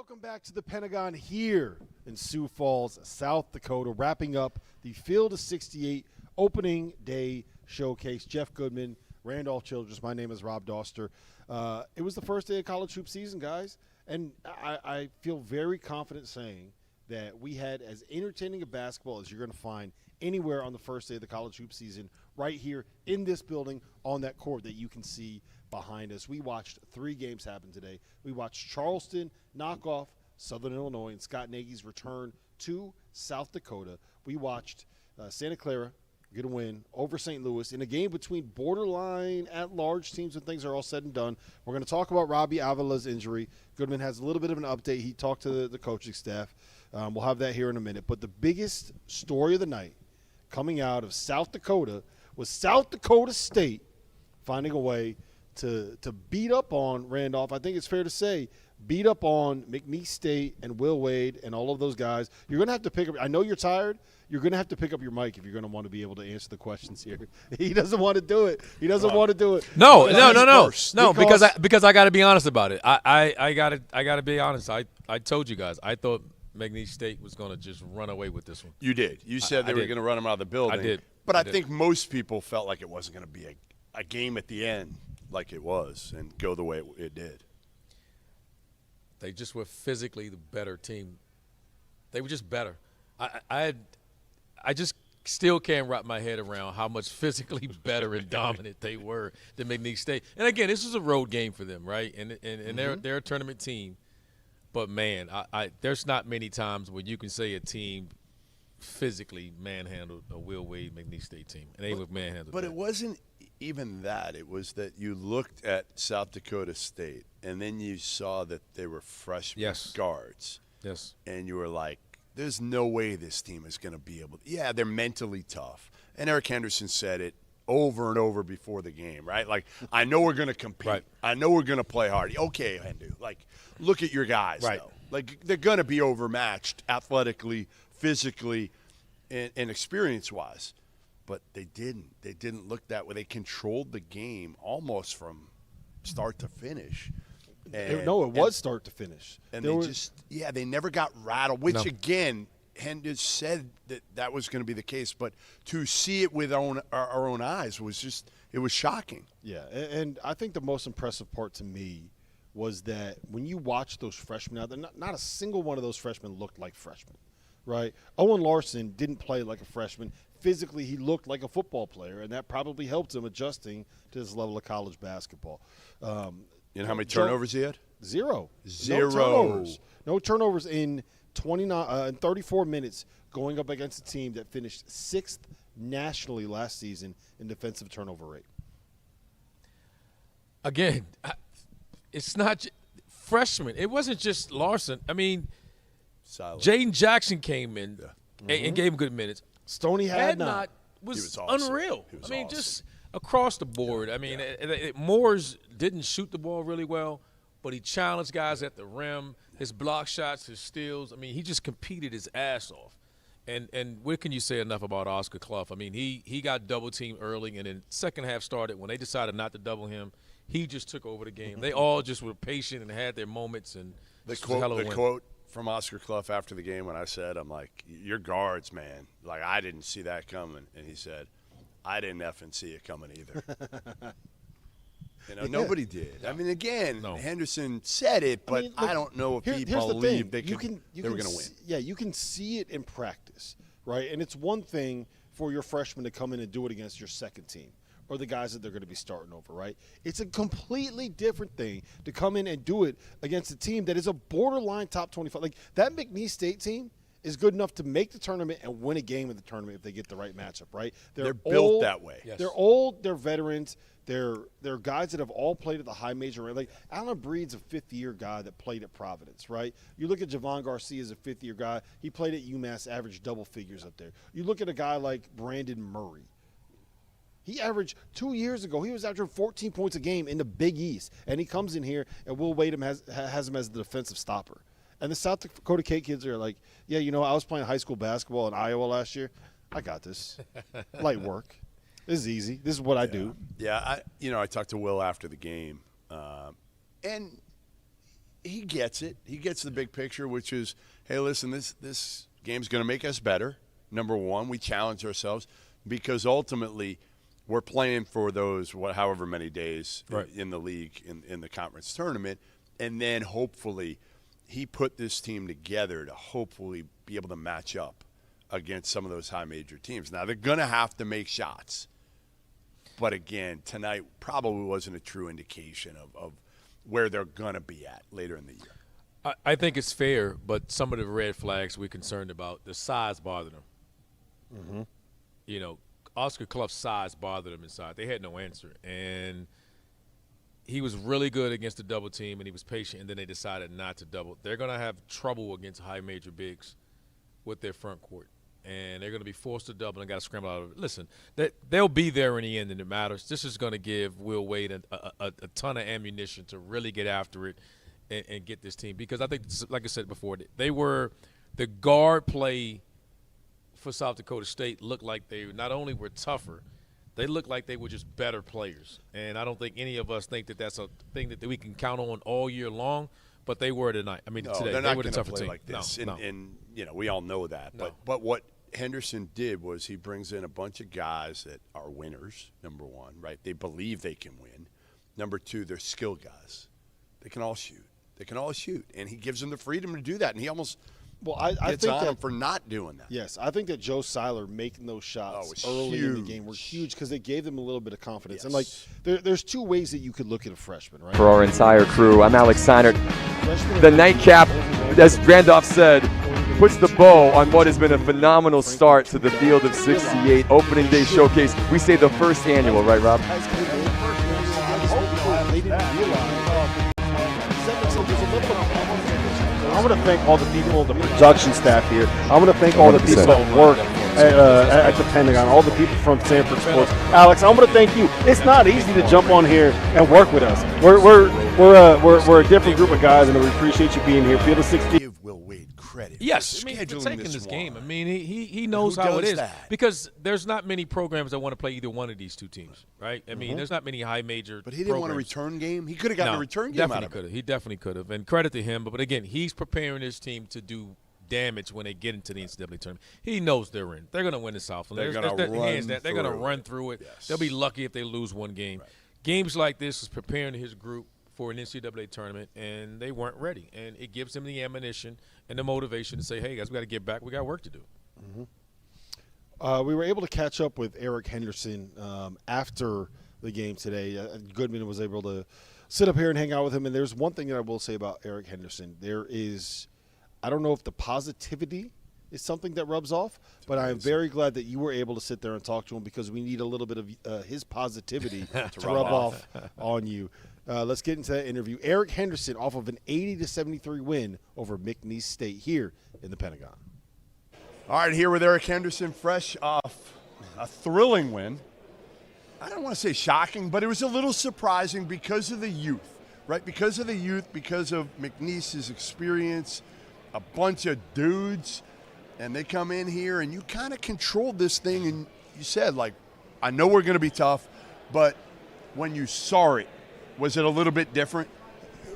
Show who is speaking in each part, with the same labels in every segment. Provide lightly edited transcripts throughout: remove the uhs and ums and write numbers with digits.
Speaker 1: Welcome back to the Pentagon here in Sioux Falls, South Dakota, wrapping up the Field of 68 opening day showcase. Jeff Goodman, Randolph Childress. My name is Rob Dauster. It was the first day of college hoop season, guys, and I feel very confident saying that we had as entertaining a basketball as you're going to find anywhere on the first day of the college hoop season right here in this building on that court that you can see behind us. We watched 3 games happen today. We watched Charleston knock off Southern Illinois and Scott Nagy's return to South Dakota. We watched Santa Clara get a win over St. Louis in a game between borderline at-large teams when things are all said and done. We're going to talk about Robbie Avila's injury. Goodman has a little bit of an update. He talked to the coaching staff. We'll have that here in a minute. But the biggest story of the night coming out of South Dakota was South Dakota State finding a way to beat up on Randolph. I think it's fair to say beat up on McNeese State and Will Wade and all of those guys. You're going to have to pick up – I know you're tired. You're going to have to pick up your mic if you're going to want to be able to answer the questions here. He doesn't want to do it. He doesn't want to do it.
Speaker 2: No, because I got to be honest about it. I got to be honest. I told you guys. I thought McNeese State was going to just run away with this one.
Speaker 3: You did. You said they were going to run them out of the building.
Speaker 2: I did.
Speaker 3: But I think most people felt like it wasn't going to be a game at the end like it was and go the way it did.
Speaker 2: They just were physically the better team. They were just better. I just still can't wrap my head around how much physically better and dominant they were than McNeese State. And again, this was a road game for them, right? And they're a tournament team. But man, there's not many times where you can say a team physically manhandled a Will Wade McNeese State team, and they were manhandled.
Speaker 3: But it wasn't even that. It was that you looked at South Dakota State, and then you saw that they were freshman guards.
Speaker 2: Yes.
Speaker 3: And you were like, there's no way this team is going to be able to. Yeah, they're mentally tough. And Eric Henderson said it over and over before the game, right? Like, I know we're going to compete.
Speaker 2: Right.
Speaker 3: I know we're going to play hard. Okay, Hendu. Like, look at your guys, though. Like, they're going to be overmatched athletically, physically, and experience-wise. But they didn't. They didn't look that way. They controlled the game almost from start to finish.
Speaker 1: It was start to finish.
Speaker 3: And they never got rattled, which, again, Henderson said that was going to be the case. But to see it with our own eyes was it was shocking.
Speaker 1: Yeah, and I think the most impressive part to me was that when you watch those freshmen out there, not a single one of those freshmen looked like freshmen, right? Owen Larson didn't play like a freshman. Physically, he looked like a football player, and that probably helped him adjusting to this level of college basketball.
Speaker 3: You know how many turnovers he had?
Speaker 1: Zero.
Speaker 3: Zero.
Speaker 1: No turnovers in 34 minutes going up against a team that finished 6th nationally last season in defensive turnover rate.
Speaker 2: Again, it's not freshmen. It wasn't just Larson. I mean, Jaden Jackson came in and gave him good minutes.
Speaker 1: Stoney Hadnot
Speaker 2: was
Speaker 3: awesome.
Speaker 2: Unreal.
Speaker 3: He was
Speaker 2: awesome.
Speaker 3: just
Speaker 2: across the board. I mean, Moores didn't shoot the ball really well, but he challenged guys at the rim. His block shots, his steals. I mean, he just competed his ass off. And what can you say enough about Oscar Clough? I mean, he got double-teamed early, and then second half started. When they decided not to double him, he just took over the game. They all just were patient and had their moments. And
Speaker 3: the quote from Oscar Clough after the game when I said, I'm like, your guards, man. Like, I didn't see that coming. And he said, I didn't effing see it coming either. Nobody did. I mean, again, Henderson said it, but I don't know if he believed they were going to win.
Speaker 1: Yeah, you can see it in practice, right? And it's one thing for your freshmen to come in and do it against your second team or the guys that they're going to be starting over, right? It's a completely different thing to come in and do it against a team that is a borderline top 25. Like, that McNeese State team is good enough to make the tournament and win a game in the tournament if they get the right matchup, right?
Speaker 3: They're built that way.
Speaker 1: Yes. They're old. They're veterans. They're guys that have all played at the high major. Like, Alan Breed's a fifth-year guy that played at Providence, right? You look at Javon Garcia as a fifth-year guy. He played at UMass, averaged double figures up there. You look at a guy like Brandon Murray. He averaged 2 years ago. He was averaging 14 points a game in the Big East, and he comes in here, and Will Wade has him as the defensive stopper. And the South Dakota State kids are like, yeah, I was playing high school basketball in Iowa last year. I got this. Light work. This is easy. This is what I do.
Speaker 3: Yeah, I talked to Will after the game, and he gets it. He gets the big picture, which is, hey, listen, this game's going to make us better. Number one, we challenge ourselves because ultimately we're playing for those however many days in the league, in the conference tournament, and then hopefully he put this team together to hopefully be able to match up against some of those high major teams. Now, they're going to have to make shots. But, again, tonight probably wasn't a true indication of where they're going to be at later in the year.
Speaker 2: I think it's fair, but some of the red flags we're concerned about, the size bothered them.
Speaker 1: Mm-hmm.
Speaker 2: You know, Oscar Clough's size bothered him inside. They had no answer. And he was really good against the double team, and he was patient, and then they decided not to double. They're going to have trouble against high major bigs with their front court. And they're going to be forced to double and got to scramble out of it. Listen, they'll be there in the end, and it matters. This is going to give Will Wade a ton of ammunition to really get after it and get this team. Because I think, like I said before, they were the guard play for South Dakota State looked like they not only were tougher, they looked like they were just better players. And I don't think any of us think that that's a thing that we can count on all year long. But they were tonight. I mean, today
Speaker 3: they
Speaker 2: were the tougher
Speaker 3: play
Speaker 2: team.
Speaker 3: like this,
Speaker 2: No.
Speaker 3: and you know we all know that.
Speaker 2: No.
Speaker 3: But what Henderson did was he brings in a bunch of guys that are winners. Number one, right? They believe they can win. Number two, they're skill guys. They can all shoot. And he gives them the freedom to do that. And he almost
Speaker 1: I
Speaker 3: gets
Speaker 1: think
Speaker 3: on
Speaker 1: that
Speaker 3: them for not doing that.
Speaker 1: Yes, I think that Joe Seiler making those shots early in the game were huge because they gave them a little bit of confidence.
Speaker 3: Yes.
Speaker 1: And, like, there's two ways that you could look at a freshman, right?
Speaker 4: For our entire crew, I'm Alex Seinert. The nightcap, as Randolph said, puts the bow on what has been a phenomenal start to the Field of 68 Opening Day Showcase. We say the first annual, right, Rob?
Speaker 5: I want to thank all the people, the production staff here. I want to thank all the people that work at the Pentagon, all the people from Sanford Sports. Alex, I want to thank you. It's not easy to jump on here and work with us. We're a different group of guys, and we appreciate you being here. Field of 68.
Speaker 3: Give Will Wade credit.
Speaker 2: Yes, I mean, for
Speaker 3: scheduling
Speaker 2: taking this game. I mean, he knows
Speaker 3: Who
Speaker 2: how it
Speaker 3: does
Speaker 2: is
Speaker 3: that?
Speaker 2: because there's not many programs that want to play either one of these two teams, right? I mean, there's not many high major.
Speaker 3: But he didn't want a
Speaker 2: programs.
Speaker 3: return game. He could have gotten a return game out of it.
Speaker 2: He definitely could have. And credit to him. But again, he's preparing his team to do damage when they get into the NCAA tournament. He knows they're in. They're going to win the Southland.
Speaker 3: They're going to
Speaker 2: run through it.
Speaker 3: Yes.
Speaker 2: They'll be lucky if they lose one game.
Speaker 3: Right.
Speaker 2: Games like this is preparing his group for an NCAA tournament, and they weren't ready. And it gives them the ammunition and the motivation to say, hey, guys, we got to get back. We got work to do.
Speaker 1: We were able to catch up with Eric Henderson after the game today. Goodman was able to sit up here and hang out with him. And there's one thing that I will say about Eric Henderson. There is, I don't know if the positivity is something that rubs off, but I am very glad that you were able to sit there and talk to him because we need a little bit of his positivity to rub off on you. Let's get into that interview. Eric Henderson off of an 80-73 win over McNeese State here in the Pentagon.
Speaker 3: All right, here with Eric Henderson, fresh off a thrilling win. I don't want to say shocking, but it was a little surprising because of the youth, right? Because of the youth, because of McNeese's experience, a bunch of dudes, and they come in here and you kind of controlled this thing and you said, like, I know we're going to be tough, but when you saw it, was it a little bit different?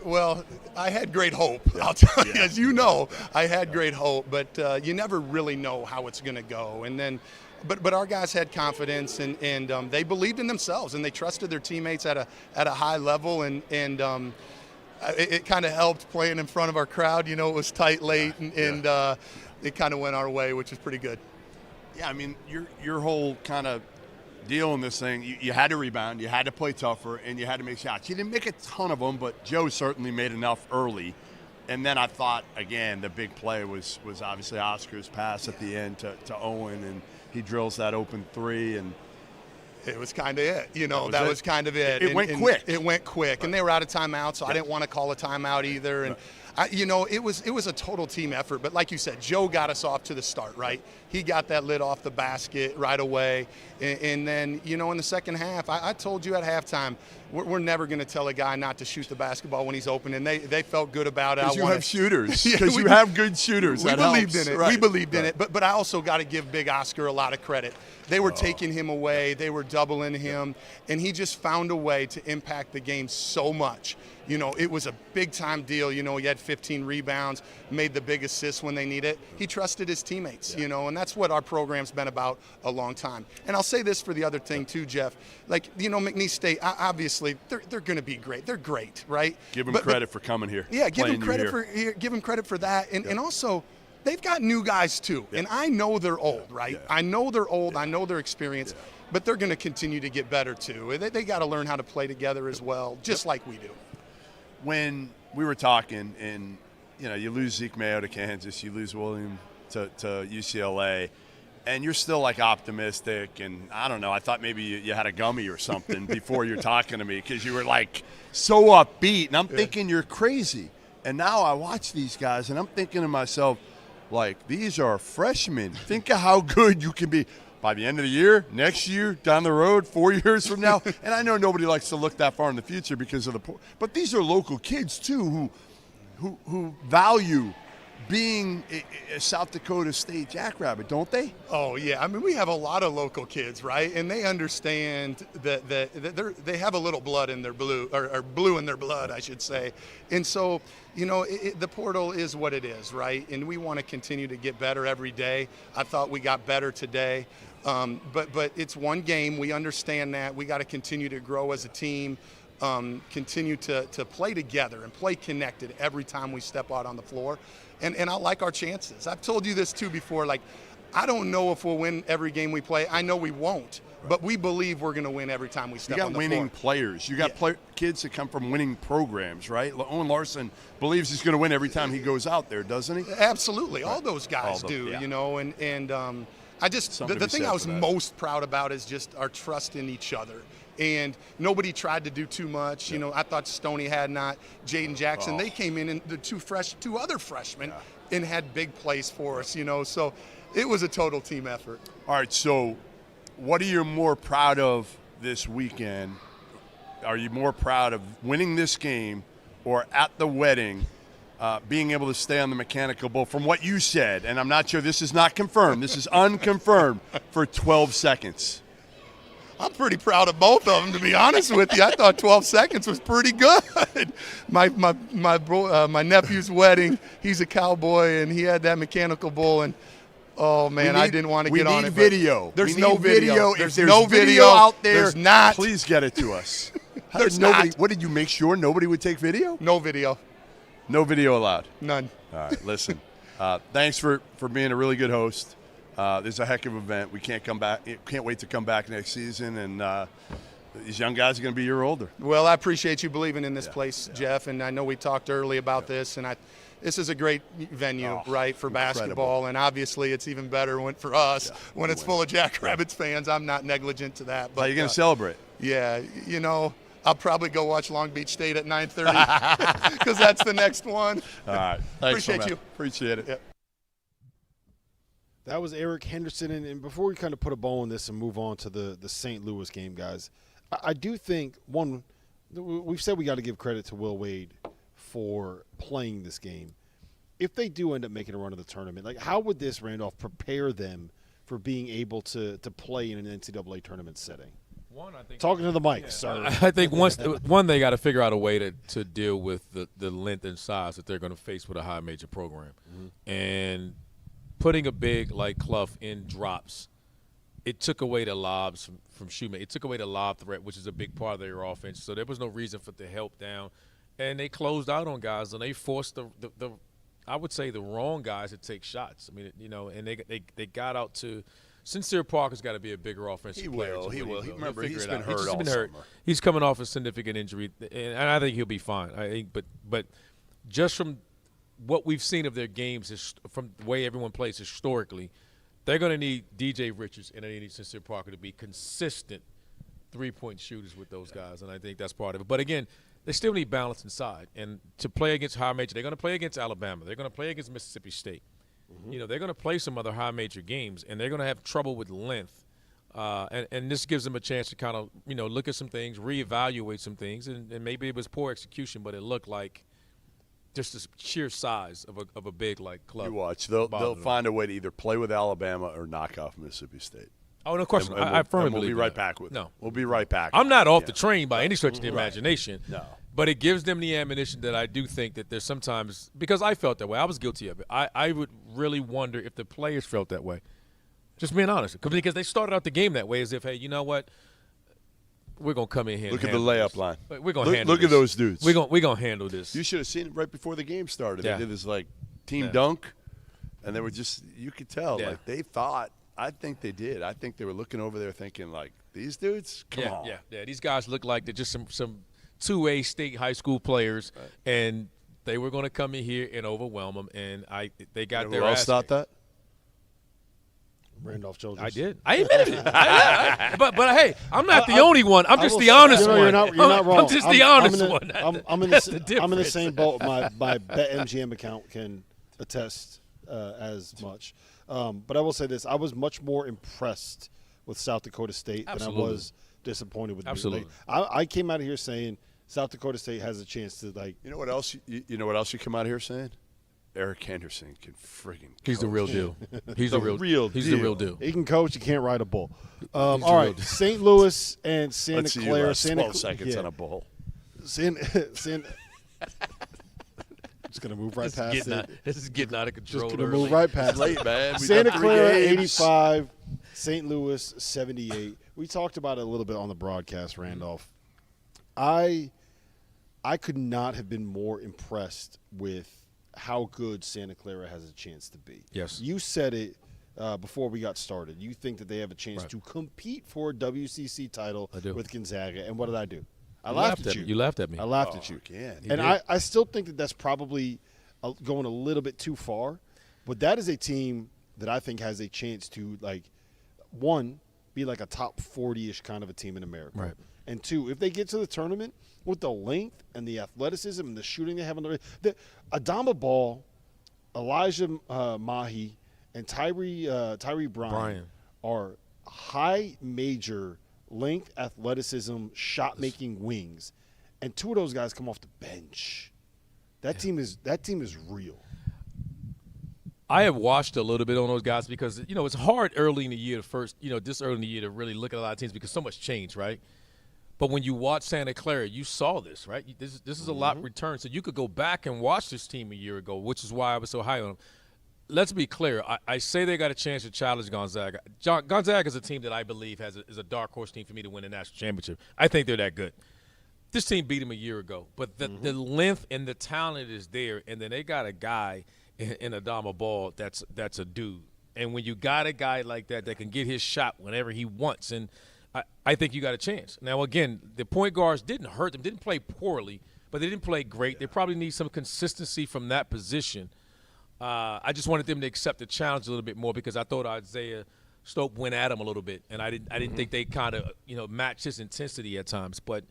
Speaker 6: Well, I had great hope. I'll tell you, as you know, I had great hope, but you never really know how it's going to go. And then, but our guys had confidence, and they believed in themselves, and they trusted their teammates at a high level, and it kind of helped playing in front of our crowd. You know, it was tight late, and it kind of went our way, which is pretty good.
Speaker 3: Yeah, I mean, your whole kind of deal in this thing, you had to rebound, you had to play tougher, and you had to make shots. You didn't make a ton of them, but Joe certainly made enough early. And then I thought, again, the big play was obviously Oscar's pass at the end to Owen, and he drills that open three. And
Speaker 6: it was kind of it. You know, that was kind of it.
Speaker 3: It went quick.
Speaker 6: It went quick, and they were out of timeout, so I didn't want to call a timeout either. And it was a total team effort. But like you said, Joe got us off to the start, right? He got that lid off the basket right away. And then, you know, in the second half, I told you at halftime, we're never going to tell a guy not to shoot the basketball when he's open. And they felt good about it.
Speaker 3: Because you have shooters. Because you have good shooters.
Speaker 6: We believed in it.
Speaker 3: Right.
Speaker 6: We believed in it. But I also got to give Big Oscar a lot of credit. They were taking him away. They were doubling him. And he just found a way to impact the game so much You know, it was a big-time deal. You know, he had 15 rebounds, made the big assists when they need it. He trusted his teammates, you know, and that's what our program's been about a long time. And I'll say this for the other thing, too, Jeff. Like, you know, McNeese State, obviously, they're going to be great. They're great, right?
Speaker 3: Give them credit for coming here.
Speaker 6: Yeah, give them credit for that. And also, they've got new guys, too. Yeah. And I know they're old, right? Yeah. I know they're old. Yeah. I know they're experienced. Yeah. But they're going to continue to get better, too. They got to learn how to play together as well, just like we do.
Speaker 3: When we were talking, and you know, you lose Zeke Mayo to Kansas, you lose William to UCLA, and you're still like optimistic. And I don't know, I thought maybe you had a gummy or something before you're talking to me because you were like so upbeat, and I'm thinking you're crazy. And now I watch these guys, and I'm thinking to myself, like, these are freshmen. Think of how good you can be by the end of the year, next year, down the road, 4 years from now. And I know nobody likes to look that far in the future because of but these are local kids too who value being a South Dakota State Jackrabbit, don't they?
Speaker 6: Oh yeah, I mean we have a lot of local kids, right? And they understand that they have a little blood in their blue, or blue in their blood, I should say. And so, you know, the portal is what it is, right? And we want to continue to get better every day. I thought we got better today. But it's one game. We understand that. We got to continue to grow as a team, continue to play together and play connected every time we step out on the floor. And I like our chances. I've told you this too before. Like, I don't know if we'll win every game we play. I know we won't. But we believe we're going to win every time we step on the floor.
Speaker 3: You got winning players. You got kids that come from winning programs, right? Owen Larson believes he's going to win every time he goes out there, doesn't he?
Speaker 6: Absolutely. All those guys do, you know. And I just the thing I was most proud about is just our trust in each other. And nobody tried to do too much. You know, I thought Stoney had not. Jaden Jackson, they came in, and the two other freshmen and had big plays for us, you know. So it was a total team effort.
Speaker 3: All right, so what are you more proud of this weekend? Are you more proud of winning this game or at the wedding being able to stay on the mechanical bull from what you said, and I'm not sure, this is not confirmed, this is unconfirmed, for 12 seconds?
Speaker 6: I'm pretty proud of both of them, to be honest with you. I thought 12 seconds was pretty good. My nephew's wedding, he's a cowboy, and he had that mechanical bull, and oh man, I didn't want to get on it.
Speaker 3: We need video.
Speaker 6: There's no video.
Speaker 3: If there's no video out there,
Speaker 6: there's not.
Speaker 3: Please get it to us.
Speaker 6: There's not.
Speaker 3: What did you make sure nobody would take video?
Speaker 6: No video.
Speaker 3: No video allowed.
Speaker 6: None.
Speaker 3: All right, listen. Thanks for being a really good host. This is a heck of an event. We can't wait to come back next season, and these young guys are going to be a year older.
Speaker 6: Well, I appreciate you believing in this place, Jeff, and I know we talked early about this, and this is a great venue, right, for basketball, and obviously it's even better for us when it's full of Jackrabbits fans. I'm not negligent to that. But
Speaker 3: how are you going to celebrate?
Speaker 6: Yeah, you know, I'll probably go watch Long Beach State at 9:30 because that's the next one.
Speaker 3: All right. Thanks,
Speaker 6: appreciate you.
Speaker 3: Appreciate it.
Speaker 6: Yep.
Speaker 1: That was Eric Henderson. And before we kind of put a bow on this and move on to the St. Louis game, guys, I do think, one, we've said we got to give credit to Will Wade for playing this game. If they do end up making a run of the tournament, like, how would this, Randolph, prepare them for being able to play in an NCAA tournament setting? Talking to the mic, sir.
Speaker 2: I think they got to figure out a way to deal with the length and size that they're going to face with a high major program. Mm-hmm. And putting a big like Clough in drops, it took away the lobs from Shoemaker. It took away the lob threat, which is a big part of their offense. So there was no reason for it to help down. And they closed out on guys, and they forced the I would say the wrong guys to take shots. I mean, you know, and they got out to – Sincere Parker's got to be a bigger offensive player.
Speaker 3: He will. Remember, he's been
Speaker 2: hurt
Speaker 3: all summer.
Speaker 2: He's coming off a significant injury, and I think he'll be fine. I think, but just from what we've seen of their games, from the way everyone plays historically, they're going to need DJ Richards and they need Sincere Parker to be consistent three-point shooters with those guys, and I think that's part of it. But, again, they still need balance inside. And to play against high major, they're going to play against Alabama. They're going to play against Mississippi State. Mm-hmm. You know, they're going to play some other high major games, and they're going to have trouble with length. And this gives them a chance to kind of, you know, look at some things, reevaluate some things, and maybe it was poor execution, but it looked like just the sheer size of a big, like, club.
Speaker 3: You watch. They'll find a way to either play with Alabama or knock off Mississippi State.
Speaker 2: Oh, no question. I firmly believe
Speaker 3: we'll be right back with it.
Speaker 2: No.
Speaker 3: We'll be right back.
Speaker 2: I'm not off the train by any stretch of the imagination.
Speaker 3: No.
Speaker 2: But it gives them the ammunition that I do think that there's sometimes – because I felt that way. I was guilty of it. I would really wonder if the players felt that way. Just being honest. Because they started out the game that way as if, hey, you know what? We're going to come in here
Speaker 3: Look
Speaker 2: and
Speaker 3: at the
Speaker 2: handle
Speaker 3: layup
Speaker 2: this.
Speaker 3: line.
Speaker 2: We're going to handle
Speaker 3: Look
Speaker 2: this.
Speaker 3: at those dudes.
Speaker 2: We're going to handle this.
Speaker 3: You should have seen it right before the game started.
Speaker 2: Yeah.
Speaker 3: They did this, like, team
Speaker 2: Yeah.
Speaker 3: dunk, and they were just – you could tell.
Speaker 2: Yeah.
Speaker 3: Like, they thought – I think they did. I think they were looking over there thinking, like, these dudes? Come on.
Speaker 2: Yeah. These guys look like they're just some 2A state high school players, and they were going to come in here and overwhelm them, and they got
Speaker 3: Who
Speaker 2: their
Speaker 3: else
Speaker 2: ass
Speaker 3: thought
Speaker 2: kicked.
Speaker 3: that?
Speaker 1: Randolph Childress.
Speaker 2: I did. I admitted it. But hey, I'm not the only one. I'm just the honest one.
Speaker 1: You're not wrong.
Speaker 2: I'm just the honest
Speaker 1: one. I'm in
Speaker 2: That's
Speaker 1: the
Speaker 2: the
Speaker 1: I'm in the
Speaker 2: difference.
Speaker 1: same boat. My BetMGM account can attest as much. But I will say this: I was much more impressed with South Dakota State than I was disappointed with.
Speaker 2: Absolutely.
Speaker 1: I came out of here saying South Dakota State has a chance to
Speaker 3: You know what else? You know what else you come out here saying? Eric Anderson can friggin'
Speaker 2: He's the
Speaker 3: coach.
Speaker 2: real deal. He's the real
Speaker 3: He's
Speaker 2: the real deal.
Speaker 1: He can coach. He can't ride a bull. All
Speaker 2: the
Speaker 1: right,
Speaker 2: real deal.
Speaker 1: St. Louis and Santa
Speaker 3: Let's see you
Speaker 1: Clara.
Speaker 3: last
Speaker 1: Santa
Speaker 3: 12 seconds
Speaker 1: yeah.
Speaker 3: on a bull.
Speaker 1: Just gonna move right past it.
Speaker 2: This is getting out of control.
Speaker 1: Just gonna
Speaker 2: early.
Speaker 1: move right past
Speaker 3: Late,
Speaker 1: it.
Speaker 3: man. We
Speaker 1: Santa
Speaker 3: got 3
Speaker 1: Clara
Speaker 3: games.
Speaker 1: 85, St. Louis 78. We talked about it a little bit on the broadcast, Randolph. I could not have been more impressed with how good Santa Clara has a chance to be.
Speaker 2: Yes.
Speaker 1: You said it before we got started. You think that they have a chance
Speaker 2: Right.
Speaker 1: to compete for a WCC title
Speaker 2: I do.
Speaker 1: with Gonzaga. And what did I do? I
Speaker 2: You
Speaker 1: laughed at you.
Speaker 2: You laughed at me.
Speaker 1: I laughed at you.
Speaker 3: Again.
Speaker 1: And I still think that that's probably going a little bit too far. But that is a team that I think has a chance to, like, one, be like a top 40-ish kind of a team in America.
Speaker 2: Right.
Speaker 1: And two, if they get to the tournament with the length and the athleticism and the shooting they have on the Adama Ball, Elijah Mahi, and Tyree Bryan are high major length, athleticism, shot-making wings. And two of those guys come off the bench. That team is real.
Speaker 2: I have watched a little bit on those guys because, it's hard early in the year this early in the year to really look at a lot of teams because so much change, right? But when you watch Santa Clara, you saw this, right? This is a lot returned. So you could go back and watch this team a year ago, which is why I was so high on them. Let's be clear. I say they got a chance to challenge Gonzaga. Gonzaga is a team that I believe is a dark horse team for me to win the national championship. I think they're that good. This team beat them a year ago. But the length and the talent is there, and then they got a guy in Adama Ball that's a dude. And when you got a guy like that can get his shot whenever he wants, and I think you got a chance. Now, again, the point guards didn't hurt them, didn't play poorly, but they didn't play great. They probably need some consistency from that position. I just wanted them to accept the challenge a little bit more because I thought Isaiah Stope went at him a little bit, and I didn't think they kind of matched his intensity at times. But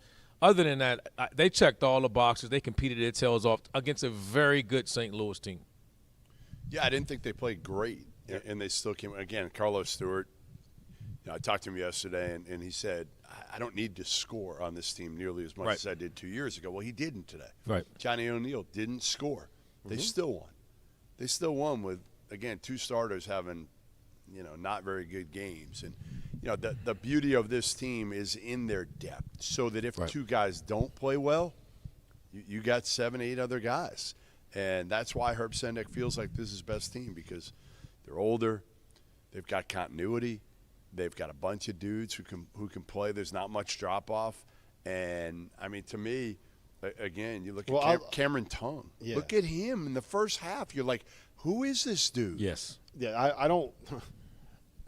Speaker 2: other than that, they checked all the boxes. They competed their tails off against a very good St. Louis team.
Speaker 3: Yeah, I didn't think they played great, and they still came. Again, Carlos Stewart, I talked to him yesterday, and he said, I don't need to score on this team nearly as much as I did 2 years ago. Well, he didn't today.
Speaker 2: Right.
Speaker 3: Johnny O'Neal didn't score. They still won. They still won with, again, 2 starters having, not very good games. And, the beauty of this team is in their depth, so that if 2 guys don't play well, you got 7, 8 other guys. And that's why Herb Sendek feels like this is his best team, because they're older, they've got continuity, they've got a bunch of dudes who can play. There's not much drop off, and I mean, to me, again, you look at Cameron Tongue.
Speaker 1: Yeah.
Speaker 3: Look at him in the first half. You're like, who is this dude?
Speaker 2: Yes.
Speaker 1: Yeah, I don't.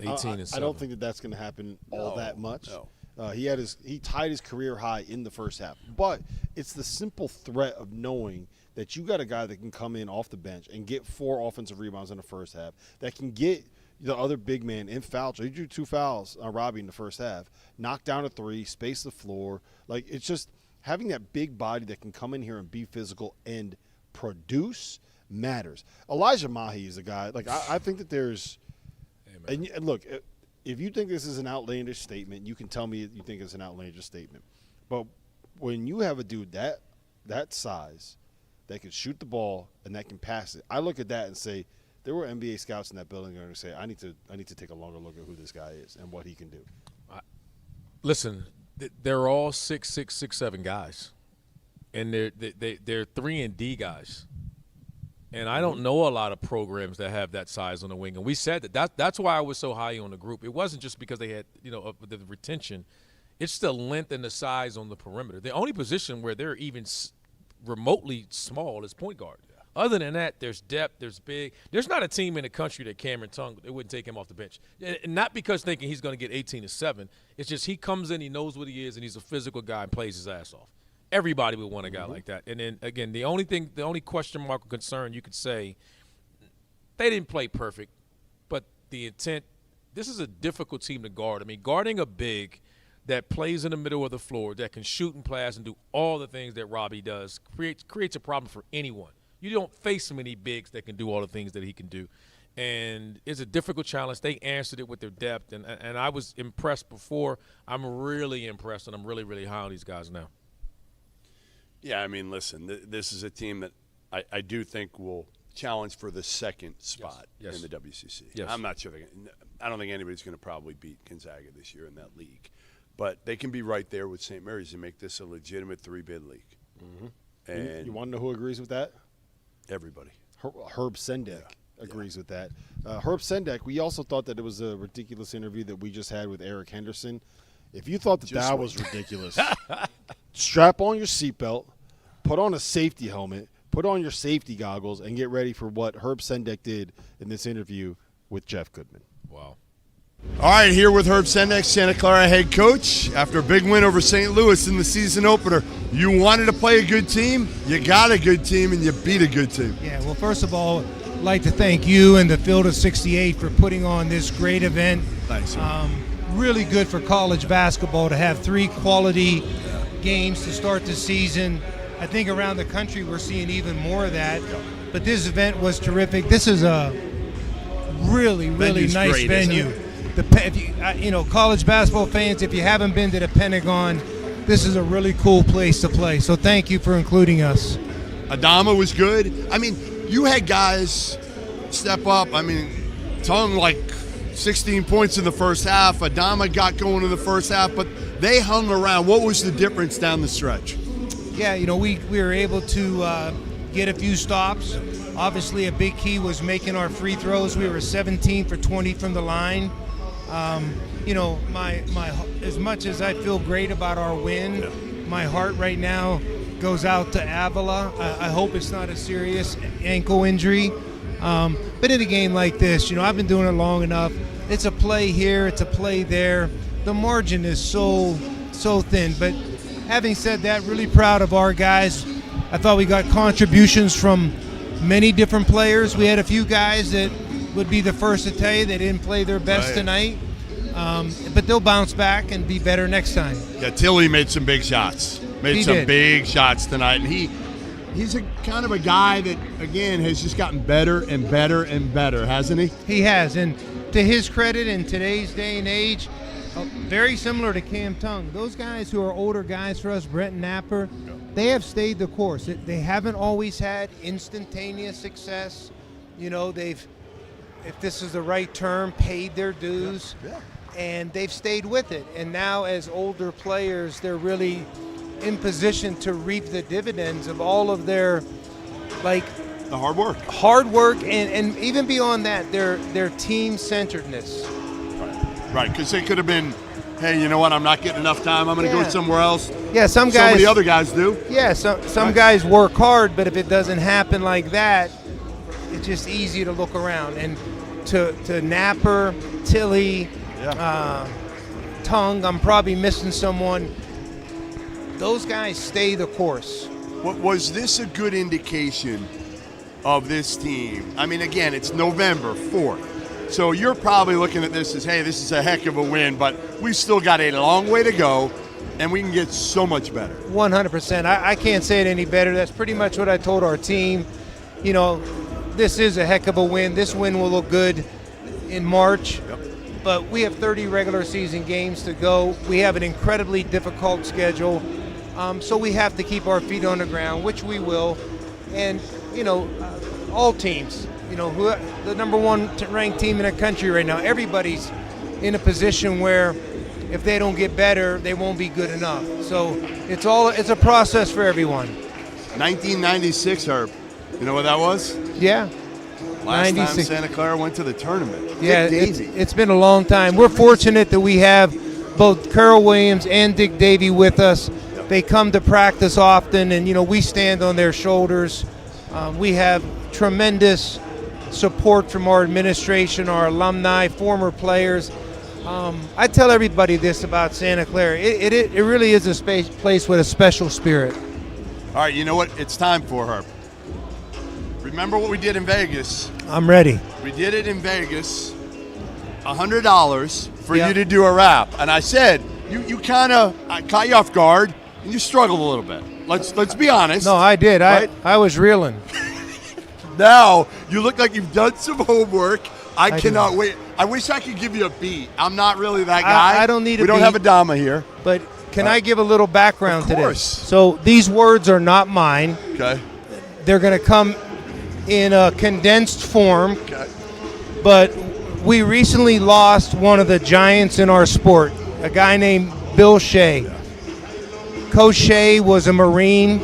Speaker 2: 18 and 7.
Speaker 1: I don't think that that's going to happen all that much.
Speaker 3: No.
Speaker 1: He tied his career high in the first half, but it's the simple threat of knowing that you got a guy that can come in off the bench and get 4 offensive rebounds in the first half, that can get the other big man in foul. So he drew 2 fouls on Robbie in the first half, knock down a 3, space the floor. Like, it's just having that big body that can come in here and be physical and produce matters. Elijah Mahi is a guy, like, I think that there's – and look, if you think this is an outlandish statement, you can tell me you think it's an outlandish statement. But when you have a dude that size that can shoot the ball and that can pass it, I look at that and say – there were NBA scouts in that building going to say, I need to take a longer look at who this guy is and what he can do.
Speaker 2: Listen, they're all 6'6", 6'7" guys. and they're 3-and-D guys. And I don't know a lot of programs that have that size on the wing. And we said that's why I was so high on the group. It wasn't just because they had, the retention. It's the length and the size on the perimeter. The only position where they're even remotely small is point guard. Yeah. Other than that, there's depth, there's big. There's not a team in the country that Cameron Tongue, it wouldn't take him off the bench. And not because thinking he's going to get 18-7. It's just he comes in, he knows what he is, and he's a physical guy and plays his ass off. Everybody would want a guy like that. And then, again, the only question mark or concern you could say, they didn't play perfect, but the intent, this is a difficult team to guard. I mean, guarding a big that plays in the middle of the floor, that can shoot and pass and do all the things that Robbie does, creates a problem for anyone. You don't face many bigs that can do all the things that he can do. And it's a difficult challenge. They answered it with their depth, and I was impressed before. I'm really impressed, and I'm really, really high on these guys now.
Speaker 3: Yeah, I mean, listen, this is a team that I do think will challenge for the second spot in the WCC.
Speaker 2: Yes.
Speaker 3: I'm not sure. I don't think anybody's going to probably beat Gonzaga this year in that league. But they can be right there with St. Mary's and make this a legitimate 3-bid league. Mm-hmm. And
Speaker 1: you want to know who agrees with that?
Speaker 3: Everybody.
Speaker 1: Herb Sendek agrees with that. Herb Sendek, we also thought that it was a ridiculous interview that we just had with Eric Henderson. If you thought that was ridiculous, strap on your seatbelt, put on a safety helmet, put on your safety goggles, and get ready for what Herb Sendek did in this interview with Jeff Goodman.
Speaker 2: Wow.
Speaker 3: All right, here with Herb Sendek, Santa Clara head coach. After a big win over St. Louis in the season opener, you wanted to play a good team, you got a good team, and you beat a good team.
Speaker 7: Yeah, well, first of all, I'd like to thank you and the Field of 68 for putting on this great event.
Speaker 3: Thanks.
Speaker 7: Really good for college basketball to have 3 quality games to start the season. I think around the country we're seeing even more of that. But this event was terrific. This is a really, really nice venue. College basketball fans, if you haven't been to the Pentagon, this is a really cool place to play. So thank you for including us.
Speaker 3: Adama was good. I mean, you had guys step up. I mean, Tongue like 16 points in the first half. Adama got going in the first half, but they hung around. What was the difference down the stretch?
Speaker 7: Yeah, we were able to get a few stops. Obviously, a big key was making our free throws. We were 17 for 20 from the line. My as much as I feel great about our win, my heart right now goes out to Avila. I hope it's not a serious ankle injury. But in a game like this, I've been doing it long enough. It's a play here, it's a play there. The margin is so thin. But having said that, really proud of our guys. I thought we got contributions from many different players. We had a few guys that would be the first to tell you they didn't play their best tonight. But they'll bounce back and be better next time. Yeah,
Speaker 3: Tilly made some big shots. Big shots tonight. And he's a kind of a guy that, again, has just gotten better and better and better, hasn't he?
Speaker 7: He has. And to his credit, in today's day and age, very similar to Cam Tongue. Those guys who are older guys for us, Brent Napper, they have stayed the course. They haven't always had instantaneous success. They've, if this is the right term, paid their dues, and they've stayed with it. And now as older players, they're really in position to reap the dividends of all of their, the hard work, and even beyond that, their team-centeredness.
Speaker 3: Right, because it could have been, hey, you know what, I'm not getting enough time, I'm going to go somewhere else.
Speaker 7: Yeah, some guys.
Speaker 3: So many other guys do.
Speaker 7: Yeah, some guys work hard, but if it doesn't happen like that, it's just easy to look around. And to Napper, Tilly, Tongue, I'm probably missing someone. Those guys stay the course.
Speaker 3: Was this a good indication of this team? I mean, again, it's November 4th. So you're probably looking at this as, hey, this is a heck of a win, but we've still got a long way to go, and we can get so much better.
Speaker 7: 100%. I can't say it any better. That's pretty much what I told our team. This is a heck of a win. This win will look good in March. But we have 30 regular season games to go. We have an incredibly difficult schedule. So we have to keep our feet on the ground, which we will. And, all teams, the number 1 ranked team in the country right now, everybody's in a position where if they don't get better, they won't be good enough. So it's a process for everyone.
Speaker 3: 1996, Herb. You know what that was?
Speaker 7: Yeah.
Speaker 3: Last
Speaker 7: 96.
Speaker 3: time Santa Clara went to the tournament.
Speaker 7: Yeah,
Speaker 3: Dick Daisy.
Speaker 7: it's been a long time. We're fortunate that we have both Carol Williams and Dick Davey with us. They come to practice often, and, we stand on their shoulders. We have tremendous support from our administration, our alumni, former players. I tell everybody this about Santa Clara. It really is a place with a special spirit.
Speaker 3: All right, you know what? It's time for her. Remember what we did in Vegas?
Speaker 7: I'm ready.
Speaker 3: We did it in Vegas. $100 for you to do a rap. And I said, I caught you off guard, and you struggled a little bit. Let's be honest.
Speaker 7: No, I did.
Speaker 3: Right?
Speaker 7: I was reeling.
Speaker 3: Now, you look like you've done some homework. I cannot
Speaker 7: do.
Speaker 3: wait. I wish I could give you a beat. I'm not really that guy.
Speaker 7: I don't need a beat.
Speaker 3: We don't have a Dama here.
Speaker 7: But can I give a little background to
Speaker 3: Of
Speaker 7: this?
Speaker 3: course.
Speaker 7: So these words are not mine.
Speaker 3: Okay.
Speaker 7: They're going to come in a condensed form.
Speaker 3: Okay.
Speaker 7: But we recently lost one of the giants in our sport, a guy named Bill Shea.
Speaker 3: Yeah.
Speaker 7: Coach Shea was a Marine.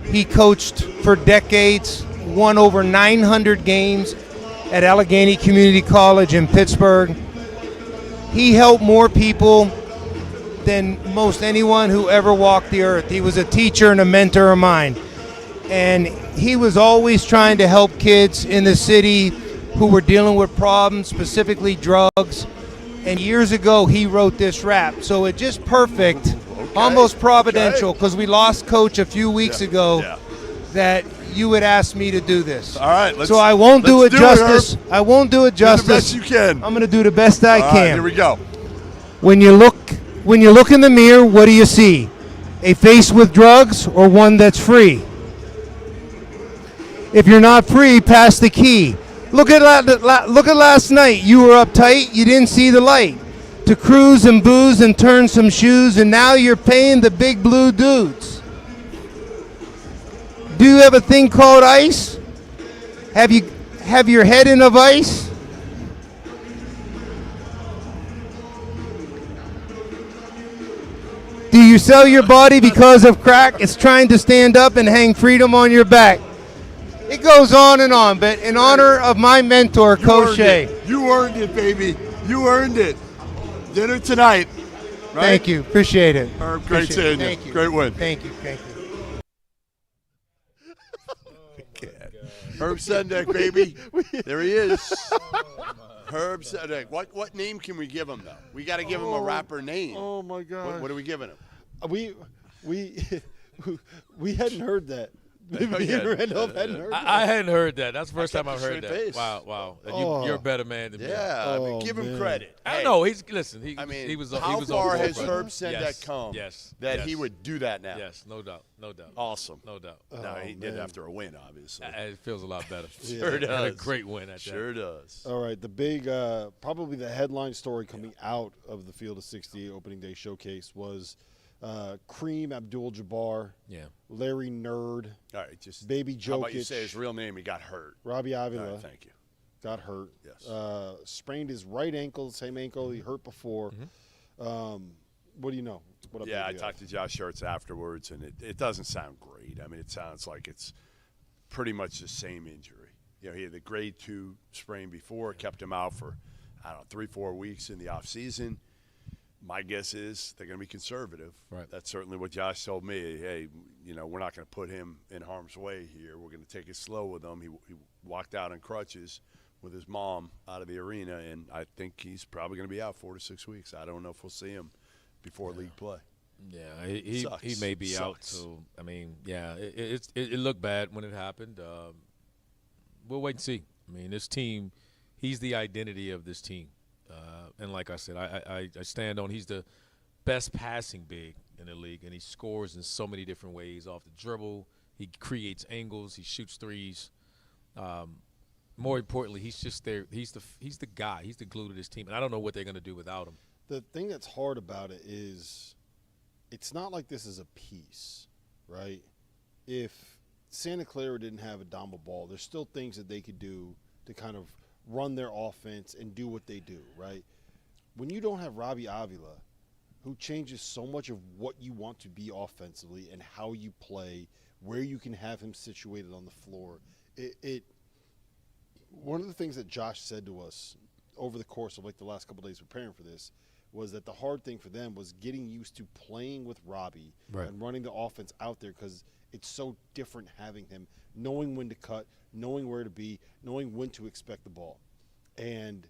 Speaker 7: He coached for decades, won over 900 games at Allegheny Community College in Pittsburgh. He helped more people than most anyone who ever walked the earth. He was a teacher and a mentor of mine. And he was always trying to help kids in the city who were dealing with problems, specifically drugs. And years ago, he wrote this rap. So it's just perfect, almost providential, because we lost Coach a few weeks ago, that you would ask me to do this.
Speaker 3: All right.
Speaker 7: So I won't do it justice. I won't do it justice.
Speaker 3: Do the best you can.
Speaker 7: I'm going to do the best I
Speaker 3: All
Speaker 7: can.
Speaker 3: right, here we go.
Speaker 7: When you look in the mirror, what do you see? A face with drugs or one that's free? If you're not free, pass the key. Look at last night. You were uptight. You didn't see the light. To cruise and booze and turn some shoes, and now you're paying the big blue dudes. Do you have a thing called ice? Have your head in a vice? Do you sell your body because of crack? It's trying to stand up and hang freedom on your back. It goes on and on, but in honor of my mentor, Coach Shea.
Speaker 3: You earned it, baby. You earned it. Dinner tonight. Right?
Speaker 7: Thank you. Appreciate it.
Speaker 3: Herb, great seeing you.
Speaker 7: Thank you.
Speaker 3: Great win.
Speaker 7: Thank you.
Speaker 3: Herb Sendek, baby. There he is. Herb Sendek. What name can we give him, though? We got to give him a rapper name.
Speaker 1: Oh, my God.
Speaker 3: What are we giving him?
Speaker 1: We hadn't heard that. Me and Randolph hadn't heard that.
Speaker 2: I hadn't heard that. That's the first time I've heard
Speaker 3: straight
Speaker 2: that.
Speaker 3: face.
Speaker 2: Wow. You're a better man than me.
Speaker 3: Yeah, I mean, give him credit.
Speaker 2: I
Speaker 3: Hey,
Speaker 2: know. He was.
Speaker 3: How
Speaker 2: he was
Speaker 3: far
Speaker 2: on
Speaker 3: has
Speaker 2: board,
Speaker 3: Herb
Speaker 2: brother.
Speaker 3: Sendek come
Speaker 2: Yes.
Speaker 3: that he would do that now?
Speaker 2: Yes, no doubt.
Speaker 3: Awesome.
Speaker 2: No doubt.
Speaker 3: No, he did
Speaker 1: man.
Speaker 3: after a win, obviously.
Speaker 2: It feels a lot better.
Speaker 3: Sure
Speaker 2: Had a
Speaker 3: does.
Speaker 2: great win at
Speaker 3: Sure
Speaker 2: that.
Speaker 3: does.
Speaker 1: All right, the big, probably the headline story coming out of the Field of 68 opening day showcase was Kareem Abdul-Jabbar, Larry Nerd,
Speaker 3: All right, just
Speaker 1: Baby Jokic.
Speaker 3: How about you say his real name? He got hurt.
Speaker 1: Robbie Avila.
Speaker 3: All right, thank you.
Speaker 1: Got hurt.
Speaker 3: Yes.
Speaker 1: Sprained his right ankle, same ankle he hurt before. What do you know? What
Speaker 3: Yeah,
Speaker 1: update
Speaker 3: I
Speaker 1: do you have?
Speaker 3: talked to Josh Schertz afterwards, and it doesn't sound great. I mean, it sounds like it's pretty much the same injury. You know, he had the grade 2 sprain before, kept him out for, 3-4 weeks in the offseason. My guess is they're going to be conservative.
Speaker 2: Right.
Speaker 3: That's certainly what Josh told me. Hey, we're not going to put him in harm's way here. We're going to take it slow with him. He walked out on crutches with his mom out of the arena, and I think he's probably going to be out 4 to 6 weeks. I don't know if we'll see him before league play.
Speaker 2: Yeah, he may be out. So I mean, it looked bad when it happened. We'll wait and see. I mean, this team, he's the identity of this team. And like I said, I stand on he's the best passing big in the league, and he scores in so many different ways off the dribble. He creates angles. He shoots threes. More importantly, he's just there. He's the guy. He's the glue to this team, and I don't know what they're going to do without him.
Speaker 1: The thing that's hard about it is it's not like this is a piece, right? If Santa Clara didn't have a Dama Ball, there's still things that they could do to kind of run their offense and do what they do, right? When you don't have Robbie Avila, who changes so much of what you want to be offensively and how you play where you can have him situated on the floor. One of the things that Josh said to us over the course of like the last couple of days preparing for this was that the hard thing for them was getting used to playing with Robbie and running the offense out there, because it's so different having him, knowing when to cut, knowing where to be, knowing when to expect the ball. And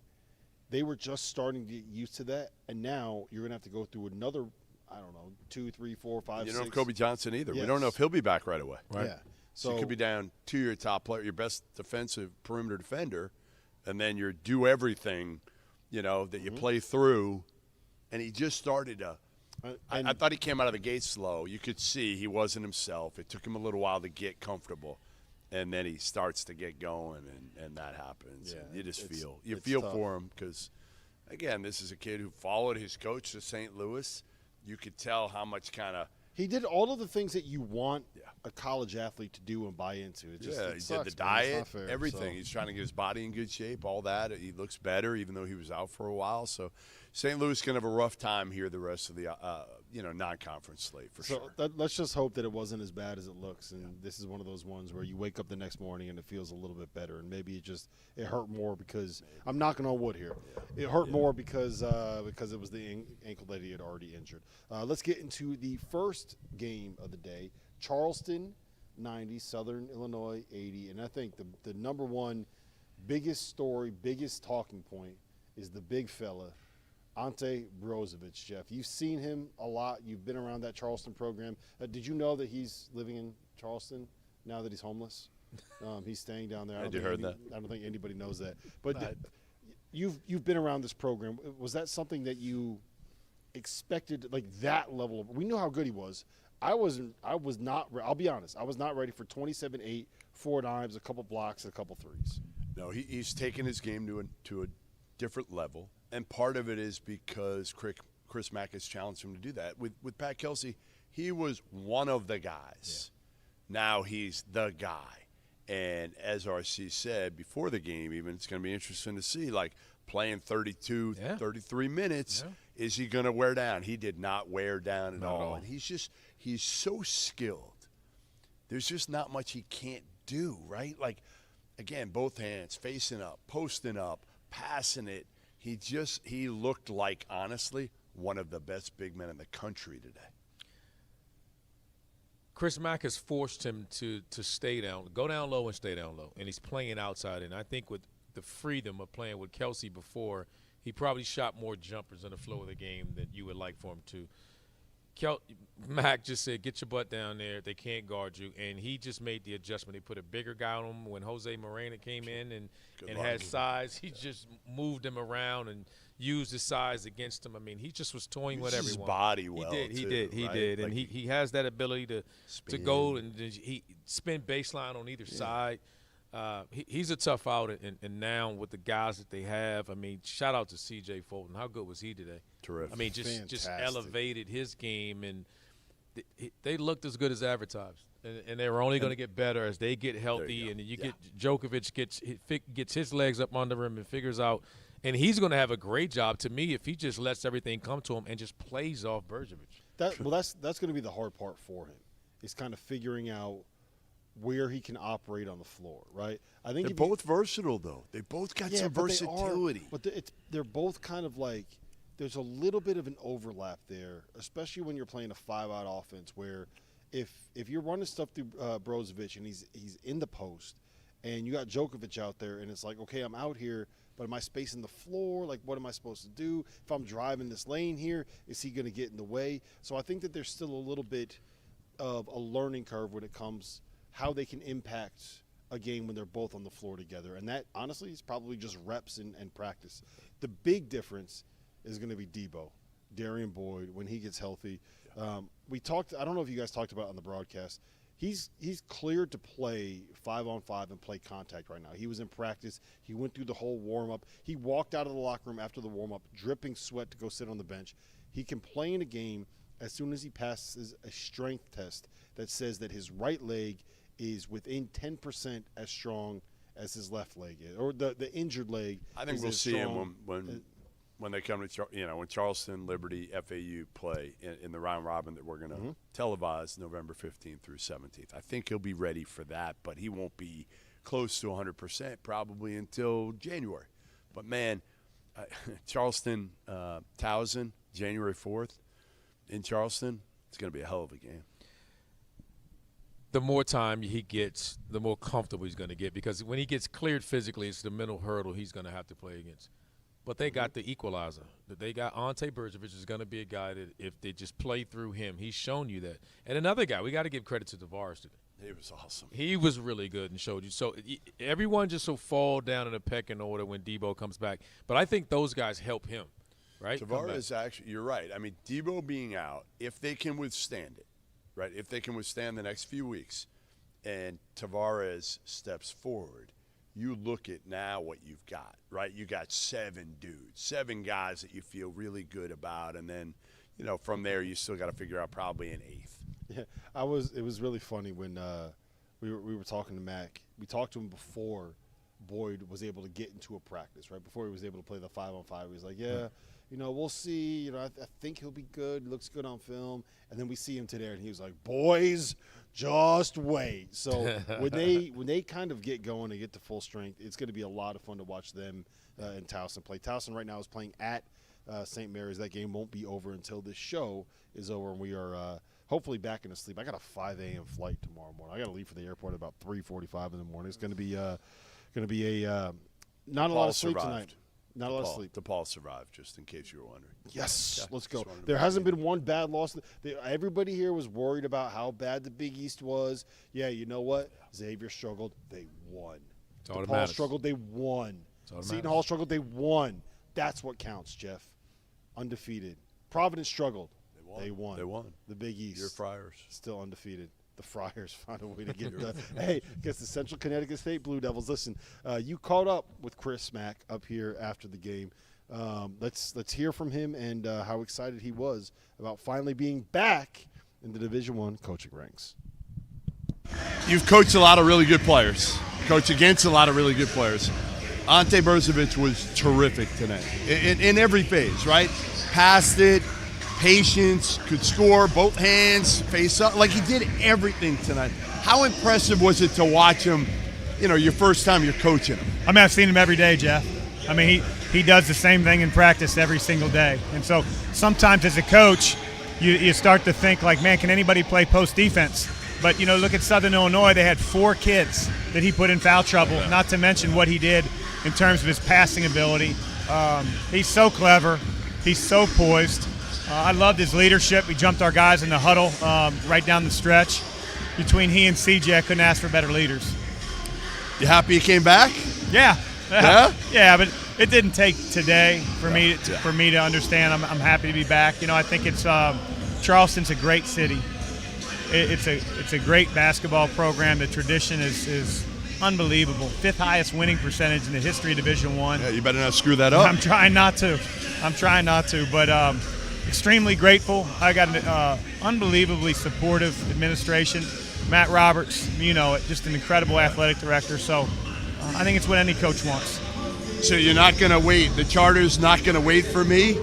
Speaker 1: they were just starting to get used to that, and now you're going to have to go through another, I don't know, 2, 3, 4, 5, 6.
Speaker 3: You don't know Kobe Johnson either.
Speaker 1: Yes.
Speaker 3: We don't know if he'll be back right away.
Speaker 1: Right. Yeah.
Speaker 3: So you could be down to your top player, your best defensive perimeter defender, and then you do everything, that you play through. And he just started to I thought he came out of the gate slow. You could see he wasn't himself. It took him a little while to get comfortable. And then he starts to get going, and that happens.
Speaker 1: Yeah,
Speaker 3: you just feel
Speaker 1: tough
Speaker 3: for him because, again, this is a kid who followed his coach to St. Louis. You could tell how much kind of –
Speaker 1: he did all of the things that you want a college athlete to do and buy into. It just,
Speaker 3: he
Speaker 1: sucks,
Speaker 3: did the
Speaker 1: man. It's
Speaker 3: diet,
Speaker 1: not fair,
Speaker 3: everything.
Speaker 1: so.
Speaker 3: He's trying to get his body in good shape, all that. He looks better, even though he was out for a while. So St. Louis is going to have a rough time here the rest of the non-conference slate for sure.
Speaker 1: Let's just hope that it wasn't as bad as it looks, and this is one of those ones where you wake up the next morning and it feels a little bit better, and maybe it hurt more because I'm knocking on wood here. It hurt more because it was the ankle that he had already injured. Let's get into the first game of the day. Charleston 90, Southern Illinois 80, and I think the number one biggest story, biggest talking point is the big fella, Ante Brozovic. Jeff, you've seen him a lot. You've been around that Charleston program. Did you know that he's living in Charleston now that he's homeless? He's staying down there. I don't think anybody knows that. But you've been around this program. Was that something that you expected, like that level of? We knew how good he was. I was not. I'll be honest. I was not ready for 27-8, 4 dimes, a couple blocks, a couple threes.
Speaker 3: No, he's taken his game to a different level, and part of it is because Chris Mack has challenged him to do that. With Pat Kelsey, he was one of the guys. Yeah. Now he's the guy, and as RC said before the game, even it's going to be interesting to see, like playing 32, 33 minutes. Yeah. Is he going to wear down? He did not wear down at all. And he's so skilled. There's just not much he can't do, right? Like, again, both hands, facing up, posting up, passing it. He looked like, honestly, one of the best big men in the country today.
Speaker 2: Chris Mack has forced him to stay down, go down low and stay down low, and he's playing outside. And I think with the freedom of playing with Kelsey before, he probably shot more jumpers in the flow of the game than you would like for him to. Mack just said, get your butt down there. They can't guard you. And he just made the adjustment. He put a bigger guy on him when Jose Morena came in and had size. He just moved him around and used his size against him. I mean, he just was toying with everyone.
Speaker 3: His body well,
Speaker 2: He did. And like he has that ability to go and he spin baseline on either side. He's a tough out, and now with the guys that they have, I mean, shout out to C.J. Fulton. How good was he today?
Speaker 3: Terrific.
Speaker 2: I mean, just elevated his game, and they looked as good as advertised. And they were only going to get better as they get healthy, and you get Djokovic gets his legs up under him and figures out. And he's going to have a great job, to me, if he just lets everything come to him and just plays off Bergevich.
Speaker 1: That's going to be the hard part for him, is kind of figuring out where he can operate on the floor, right? I think
Speaker 3: they're both versatile, though. They both got some versatility.
Speaker 1: But they're both kind of like there's a little bit of an overlap there, especially when you're playing a 5-out offense where if you're running stuff through Brozovic and he's in the post and you got Djokovic out there and it's like, okay, I'm out here, but am I spacing the floor? Like, what am I supposed to do? If I'm driving this lane here, is he going to get in the way? So I think that there's still a little bit of a learning curve when it comes how they can impact a game when they're both on the floor together. And that, honestly, is probably just reps and practice. The big difference is going to be Darian Boyd, when he gets healthy. We talked – I don't know if you guys talked about it on the broadcast. He's cleared to play 5-on-5 and play contact right now. He was in practice. He went through the whole warm-up. He walked out of the locker room after the warm-up, dripping sweat to go sit on the bench. He can play in a game as soon as he passes a strength test that says that his right leg – is within 10% as strong as his left leg is, or the injured leg.
Speaker 3: I think we'll see him when when they come to when Charleston, Liberty, FAU play in the round robin that we're going to televise November 15th through 17th. I think he'll be ready for that, but he won't be close to 100% probably until January. But man, Charleston, Towson, January 4th in Charleston, it's going to be a hell of a game.
Speaker 2: The more time he gets, the more comfortable he's going to get, because when he gets cleared physically, it's the mental hurdle he's going to have to play against. But they got the equalizer. They got Ante Bergevich is going to be a guy that if they just play through him, he's shown you that. And another guy, we got to give credit to Tavares today.
Speaker 3: He was awesome.
Speaker 2: He was really good and showed you. So everyone just so fall down in a pecking order when Debo comes back. But I think those guys help him, right?
Speaker 3: Tavares actually, you're right. I mean, Debo being out, if they can withstand it, right? If they can withstand the next few weeks, and Tavares steps forward, you look at now what you've got, right? You got 7 dudes, 7 guys that you feel really good about, and then, from there you still got to figure out probably an 8th.
Speaker 1: Yeah, it was really funny when we were talking to Mac. We talked to him before Boyd was able to get into a practice, right? Before he was able to play the 5-on-5. He was like, yeah, we'll see. I think he'll be good. He looks good on film. And then we see him today, and he was like, boys, just wait. So when they kind of get going and get to full strength, it's going to be a lot of fun to watch them and Towson play. Towson right now is playing at St. Mary's. That game won't be over until this show is over, and we are hopefully back into sleep. I got a 5 a.m. flight tomorrow morning. I got to leave for the airport at about 3:45 in the morning. It's going to be not a lot of sleep tonight. Not a lot of sleep.
Speaker 3: DePaul survived, just in case you were wondering.
Speaker 1: Yes, let's go. There hasn't been one bad loss. Everybody here was worried about how bad the Big East was. Yeah, you know what? Xavier struggled. They won. DePaul struggled. They won. Seton Hall struggled. They won. That's what counts, Jeff. Undefeated. Providence struggled. They won.
Speaker 3: They won.
Speaker 1: The Big East.
Speaker 3: Your Friars.
Speaker 1: Still undefeated. The Friars found a way to get done. Hey, against the Central Connecticut State Blue Devils. Listen, you caught up with Chris Mack up here after the game. Let's hear from him and how excited he was about finally being back in the Division I coaching ranks.
Speaker 3: You've coached a lot of really good players. Coached against a lot of really good players. Ante Bergevich was terrific tonight in every phase, right? Passed it. Patience, could score, both hands, face up. Like, he did everything tonight. How impressive was it to watch him, your first time you're coaching him?
Speaker 8: I mean, I've seen him every day, Jeff. I mean, he does the same thing in practice every single day. And so sometimes as a coach, you start to think like, man, can anybody play post defense? But, look at Southern Illinois. They had 4 kids that he put in foul trouble, not to mention what he did in terms of his passing ability. He's so clever. He's so poised. I loved his leadership. We jumped our guys in the huddle right down the stretch. Between he and CJ, I couldn't ask for better leaders.
Speaker 3: You happy he came back?
Speaker 8: Yeah.
Speaker 3: Yeah?
Speaker 8: Yeah, but it didn't take today for me to understand. I'm happy to be back. I think it's Charleston's a great city. It's a great basketball program. The tradition is unbelievable. 5th highest winning percentage in the history of Division I.
Speaker 3: Yeah, you better not screw that up.
Speaker 8: I'm trying not to. But extremely grateful. I got an unbelievably supportive administration. Matt Roberts, just an incredible athletic director. So I think it's what any coach wants.
Speaker 3: So you're not going to wait. The charter's not going to wait for me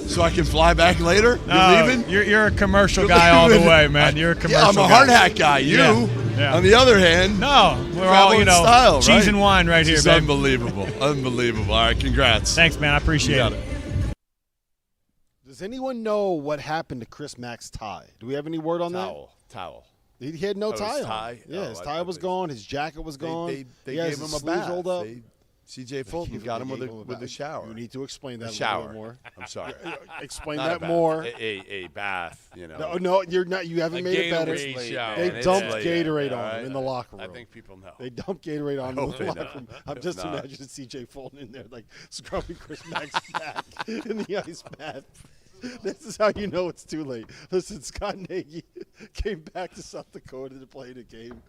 Speaker 3: so I can fly back later?
Speaker 8: No,
Speaker 3: you're leaving?
Speaker 8: You're a commercial guy all the way, man. You're a commercial guy.
Speaker 3: I'm a hard hat guy. You, on the other hand,
Speaker 8: no, we're all,
Speaker 3: style,
Speaker 8: cheese
Speaker 3: right?
Speaker 8: and wine right here, baby.
Speaker 3: Unbelievable. Unbelievable. All right, congrats.
Speaker 8: Thanks, man. I appreciate it.
Speaker 1: Does anyone know what happened to Chris Mack's tie? Do we have any word on
Speaker 3: Towel.
Speaker 1: He had no tie on.
Speaker 3: Tie?
Speaker 1: Yeah, his tie was gone. His jacket was gone.
Speaker 3: They gave him a bath.
Speaker 1: Rolled up.
Speaker 3: CJ Fulton got him with a shower.
Speaker 1: You need to explain that
Speaker 3: a
Speaker 1: little bit more.
Speaker 3: I'm sorry.
Speaker 1: Explain that more.
Speaker 3: A bath,
Speaker 1: No, you're not. You haven't made it better. They dumped Gatorade on him in the locker room.
Speaker 3: I think people know.
Speaker 1: They dumped Gatorade on him in the locker room. I'm just
Speaker 3: not.
Speaker 1: imagining CJ Fulton in there, like scrubbing Chris Mack's back in the ice bath. This is how you know it's too late. Listen, Scott Nagy came back to South Dakota to play the game.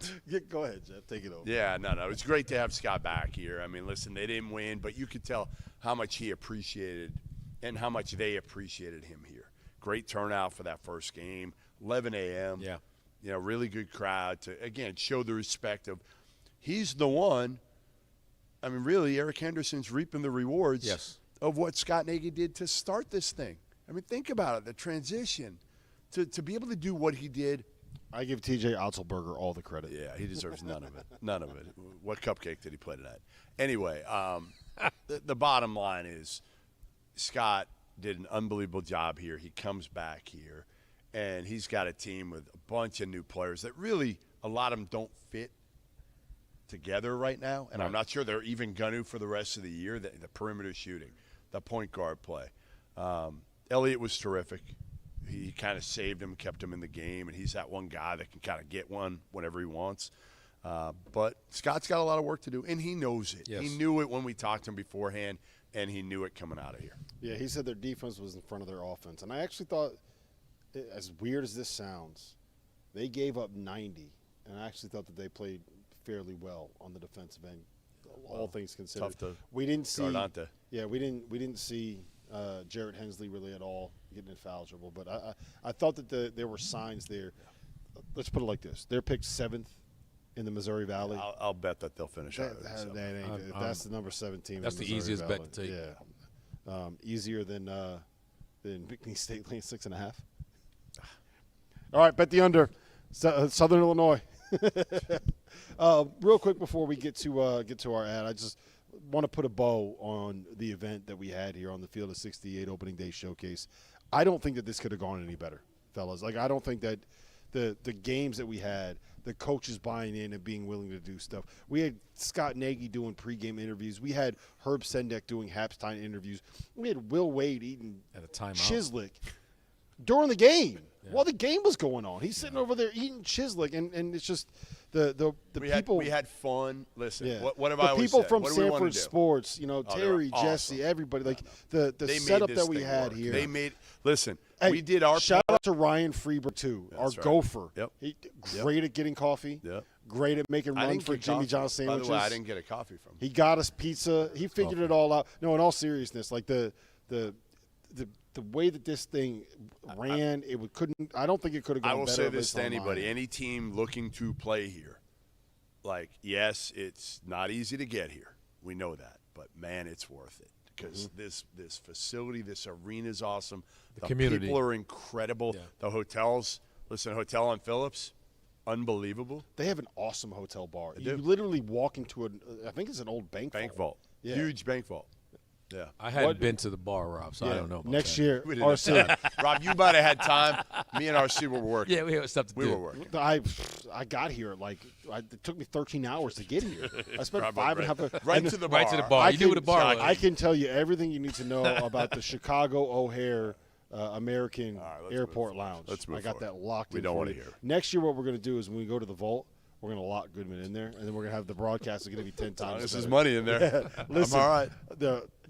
Speaker 1: Go ahead, Jeff. Take it over.
Speaker 3: Yeah, no. It's great to have Scott back here. I mean, listen, they didn't win, but you could tell how much he appreciated and how much they appreciated him here. Great turnout for that first game, 11 a.m.
Speaker 2: Yeah.
Speaker 3: Really good crowd to, again, show the respect of he's the one. I mean, really, Eric Henderson's reaping the rewards.
Speaker 2: Yes.
Speaker 3: of what Scott Nagy did to start this thing. I mean, think about it, the transition to be able to do what he did.
Speaker 1: I give TJ Otzelberger all the credit.
Speaker 3: Yeah, he deserves none of it. None of it. What cupcake did he play tonight? Anyway, the bottom line is Scott did an unbelievable job here. He comes back here, and he's got a team with a bunch of new players that really, a lot of them don't fit together right now, and I'm not sure they're even going to for the rest of the year. The perimeter shooting, the point guard play. Elliott was terrific. He kind of saved him, kept him in the game, and he's that one guy that can kind of get one whenever he wants. But Scott's got a lot of work to do, and he knows it.
Speaker 2: Yes.
Speaker 3: He knew it when we talked to him beforehand, and he knew it coming out of here.
Speaker 1: Yeah, he said their defense was in front of their offense. And I actually thought, as weird as this sounds, they gave up 90, and I actually thought that they played fairly well on the defensive end, all things considered.
Speaker 3: Tough to
Speaker 1: we didn't see
Speaker 3: Gardante.
Speaker 1: Yeah, we didn't see Jarrett Hensley really at all getting in foul trouble. But I thought that there were signs there. Let's put it like this. They're picked 7th in the Missouri Valley.
Speaker 3: I'll bet that they'll finish higher than
Speaker 1: That
Speaker 3: seventh.
Speaker 1: ain't, that's the number 17.
Speaker 2: That's
Speaker 1: in
Speaker 2: the
Speaker 1: Missouri
Speaker 2: easiest
Speaker 1: Valley.
Speaker 2: bet to take.
Speaker 1: Yeah, easier than McNeese State laying 6.5. All right, bet the under. Southern Illinois. Real quick before we get to our ad, I just want to put a bow on the event that we had here on the Field of 68 Opening Day Showcase. I don't think that this could have gone any better, fellas. Like, I don't think that the games that we had, the coaches buying in and being willing to do stuff. We had Scott Nagy doing pregame interviews. We had Herb Sendek doing halftime interviews. We had Will Wade eating
Speaker 2: At a timeout.
Speaker 1: Chislic during the game while the game was going on. He's sitting over there eating Chislic, and it's just the people.
Speaker 3: We had fun. Listen,
Speaker 1: Yeah.
Speaker 3: what have
Speaker 1: the
Speaker 3: I always
Speaker 1: people
Speaker 3: said?
Speaker 1: from
Speaker 3: What do we wanna
Speaker 1: Sanford
Speaker 3: do?
Speaker 1: Sports,
Speaker 3: they were
Speaker 1: Terry,
Speaker 3: awesome.
Speaker 1: Jesse, everybody, like the
Speaker 3: They made
Speaker 1: setup
Speaker 3: this
Speaker 1: that we
Speaker 3: thing
Speaker 1: had
Speaker 3: work.
Speaker 1: here.
Speaker 3: They made – listen,
Speaker 1: Hey,
Speaker 3: we did our
Speaker 1: shout
Speaker 3: part.
Speaker 1: out to Ryan Freeber too, our
Speaker 3: That's right.
Speaker 1: gopher.
Speaker 3: Yep.
Speaker 1: He great at getting coffee.
Speaker 3: Yep.
Speaker 1: Great at making
Speaker 3: I
Speaker 1: runs
Speaker 3: didn't
Speaker 1: for
Speaker 3: get
Speaker 1: Jimmy
Speaker 3: coffee.
Speaker 1: John sandwiches.
Speaker 3: By the way, I didn't get a coffee from him.
Speaker 1: He got us pizza. He figured it all out. No, in all seriousness, like the way that this thing ran, couldn't. I don't think it could have gone
Speaker 3: I will
Speaker 1: better
Speaker 3: say this
Speaker 1: based
Speaker 3: to
Speaker 1: on
Speaker 3: anybody,
Speaker 1: mine.
Speaker 3: any team looking to play here, like, yes, it's not easy to get here. We know that. But, man, it's worth it because this facility, this arena is awesome. The
Speaker 2: community.
Speaker 3: people are incredible.
Speaker 2: Yeah.
Speaker 3: The hotels, listen, hotel on Phillips, unbelievable.
Speaker 1: They have an awesome hotel bar.
Speaker 3: They
Speaker 1: You
Speaker 3: do.
Speaker 1: literally walk into I think it's an old bank
Speaker 3: Vault.
Speaker 1: Yeah.
Speaker 3: Huge bank vault. Yeah.
Speaker 2: I hadn't been to the bar, Rob, so I
Speaker 1: Yeah.
Speaker 2: don't know about
Speaker 1: Next
Speaker 2: that.
Speaker 1: year,
Speaker 3: We didn't have
Speaker 1: RC.
Speaker 3: time. Rob, you might have had time. Me and RC were working.
Speaker 2: Yeah, we had stuff to
Speaker 3: We
Speaker 2: do.
Speaker 3: were working.
Speaker 1: I got here it took me 13 hours to get here. I spent
Speaker 3: Probably
Speaker 1: 5.5
Speaker 3: right
Speaker 1: and
Speaker 3: to the bar.
Speaker 2: Right to the bar. You knew what the bar was.
Speaker 1: I can tell you everything you need to know about the Chicago O'Hare American
Speaker 3: let's
Speaker 1: Airport
Speaker 3: move forward.
Speaker 1: Lounge.
Speaker 3: Let's move
Speaker 1: I got
Speaker 3: forward.
Speaker 1: that locked
Speaker 3: We
Speaker 1: in
Speaker 3: don't
Speaker 1: for
Speaker 3: wanna
Speaker 1: you.
Speaker 3: hear it.
Speaker 1: Next year, what we're going to do is when we go to the vault, we're going to lock Goodman in there, and then we're going to have the broadcast is going to be 10 times
Speaker 3: This
Speaker 1: better.
Speaker 3: is money in there.
Speaker 1: Listen,
Speaker 3: I'm all right.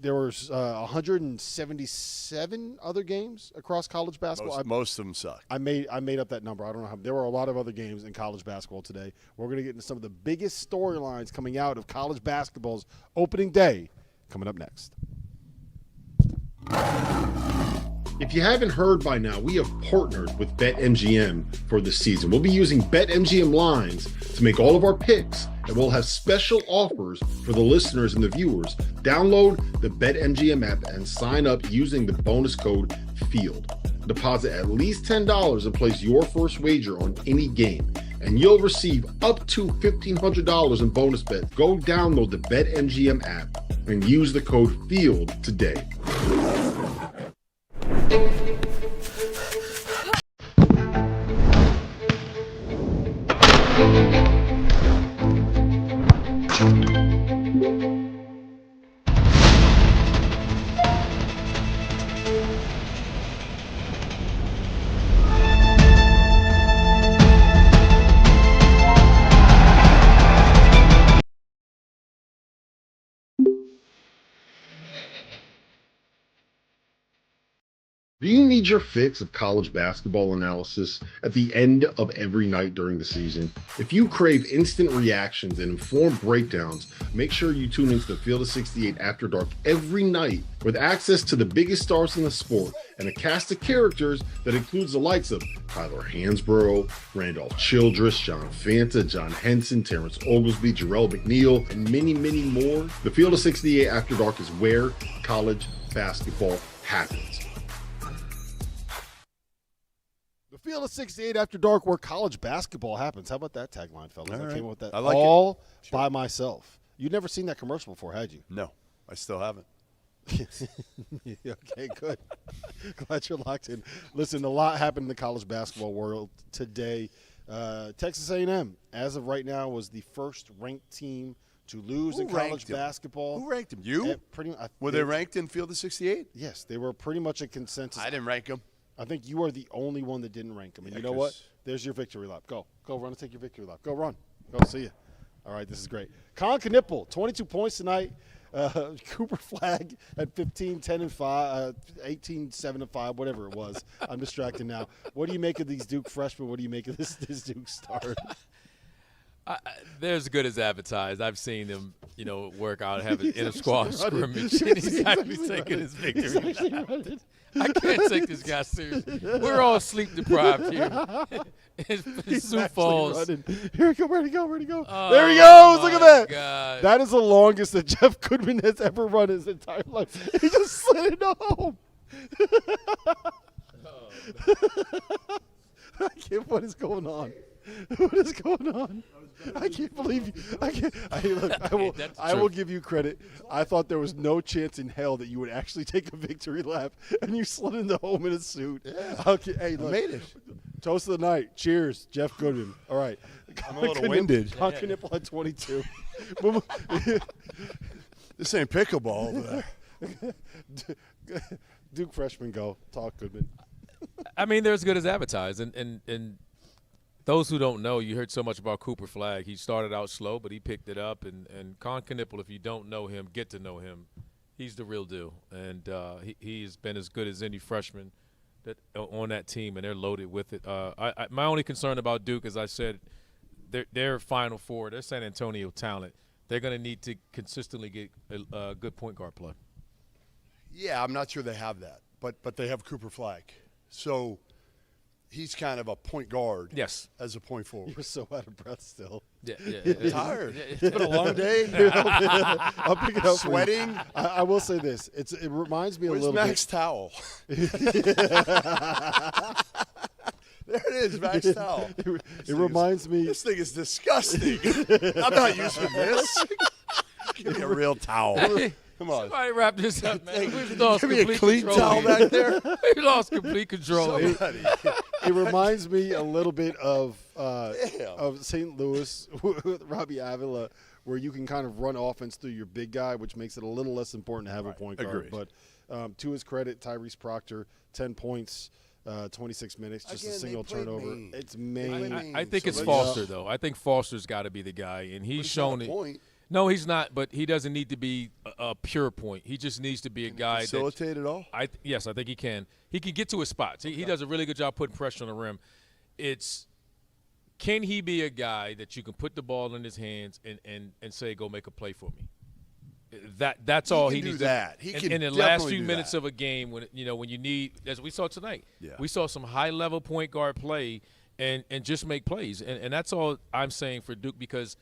Speaker 1: There was 177 other games across college basketball.
Speaker 3: Most of them suck.
Speaker 1: I made up that number. I don't know how. There were a lot of other games in college basketball today. We're going to get into some of the biggest storylines coming out of college basketball's opening day coming up next. If you haven't heard by now, we have partnered with BetMGM for this season. We'll be using BetMGM lines to make all of our picks, and we'll have special offers for the listeners and the viewers. Download the BetMGM app and sign up using the bonus code FIELD. Deposit at least $10 and place your first wager on any game, and you'll receive up to $1,500 in bonus bets. Go download the BetMGM app and use the code FIELD today.
Speaker 9: Do you need your fix of college basketball analysis at the end of every night during the season? If you crave instant reactions and informed breakdowns, make sure you tune into the Field of 68 After Dark every night with access to the biggest stars in the sport and a cast of characters that includes the likes of Tyler Hansborough, Randolph Childress, John Fanta, John Henson, Terrence Oglesby, Jarrell McNeil, and many, many more. The Field of 68 After Dark is where college basketball happens.
Speaker 1: Field of 68 After Dark, where college basketball happens. How about that tagline, fellas?
Speaker 3: All
Speaker 1: I
Speaker 3: right.
Speaker 1: came up with that
Speaker 3: I like
Speaker 1: all
Speaker 3: it.
Speaker 1: by myself. You'd never seen that commercial before, had you?
Speaker 3: No, I still haven't.
Speaker 1: Okay, good. Glad you're locked in. Listen, a lot happened in the college basketball world today. Texas A&M, as of right now, was the first ranked team to lose in college basketball.
Speaker 3: Who ranked them? You? Were they ranked in Field of 68?
Speaker 1: Yes, they were pretty much a consensus.
Speaker 3: I didn't rank them.
Speaker 1: I think you are the only one that didn't rank them. And you know what? There's your victory lap. Go run and take your victory lap. Go run. Go, see you. All right, this is great. Con Knippel, 22 points tonight. Cooper Flagg at 15, 10 and 5, 18, 7 and 5, whatever it was. I'm distracted now. What do you make of these Duke freshmen? What do you make of this Duke star?
Speaker 2: They're as good as advertised. I've seen them, work out, have an inter-squad scrimmage. He's actually taking his victory. I can't take this guy seriously. We're all sleep deprived here. in Sioux Falls.
Speaker 1: Here we go. Where'd he go?
Speaker 2: Oh,
Speaker 1: there he goes. Look at that.
Speaker 2: God.
Speaker 1: That is the longest that Jeff Goodman has ever run his entire life. He just slid into home. I can't. What is going on? What is going on? I can't believe you. I will give you credit. I thought there was no chance in hell that you would actually take a victory lap, and you slid into home in a suit.
Speaker 3: Yeah.
Speaker 1: Okay, hey, look.
Speaker 3: I made it.
Speaker 1: Toast of the night. Cheers, Jeff Goodman. All right.
Speaker 3: I'm a little winded.
Speaker 1: Conker Nipple at 22.
Speaker 3: This ain't pickleball over there.
Speaker 1: Duke freshman go. Talk, Goodman.
Speaker 2: I mean, they're as good as advertised. And those who don't know, you heard so much about Cooper Flagg. He started out slow, but he picked it up. And Con Knippel, if you don't know him, get to know him. He's the real deal. And he's been as good as any freshman that on that team, and they're loaded with it. My only concern about Duke, as I said, they're Final Four. They're San Antonio talent. They're going to need to consistently get a good point guard play.
Speaker 3: Yeah, I'm not sure they have that, but they have Cooper Flagg. So he's kind of a point guard.
Speaker 2: Yes.
Speaker 3: As a point forward.
Speaker 1: You're so out of breath still.
Speaker 2: Yeah.
Speaker 3: I'm tired. It's been a long day.
Speaker 1: I'll pick it up.
Speaker 3: Sweating.
Speaker 1: I will say this. It reminds me a little
Speaker 3: Max
Speaker 1: bit.
Speaker 3: towel? There it is, Max towel.
Speaker 1: It reminds me.
Speaker 3: This thing is disgusting. I'm not using this. Give me a real towel. Come on.
Speaker 2: Somebody wrap this up, man.
Speaker 3: Give me a clean towel back there.
Speaker 2: We lost complete control.
Speaker 1: It reminds me a little bit of St. Louis with Robbie Avila, where you can kind of run offense through your big guy, which makes it a little less important to have a point guard.
Speaker 3: Agreed.
Speaker 1: But to his credit, Tyrese Proctor, 10 points, 26 minutes, just a single turnover. It's main.
Speaker 2: I think it's Foster, though. I think Foster's got to be the guy, and he's shown it.
Speaker 3: Point.
Speaker 2: No, he's not, but he doesn't need to be a pure point. He just needs to be a guy
Speaker 3: facilitate it all?
Speaker 2: Yes, I think he can. He can get to his spots. He does a really good job putting pressure on the rim. Can he be a guy that you can put the ball in his hands and say, go make a play for me? That's all he needs.
Speaker 3: He
Speaker 2: to
Speaker 3: can
Speaker 2: in the last few minutes of a game when you need, as we saw tonight, we saw some high-level point guard play and just make plays. And that's all I'm saying for Duke, because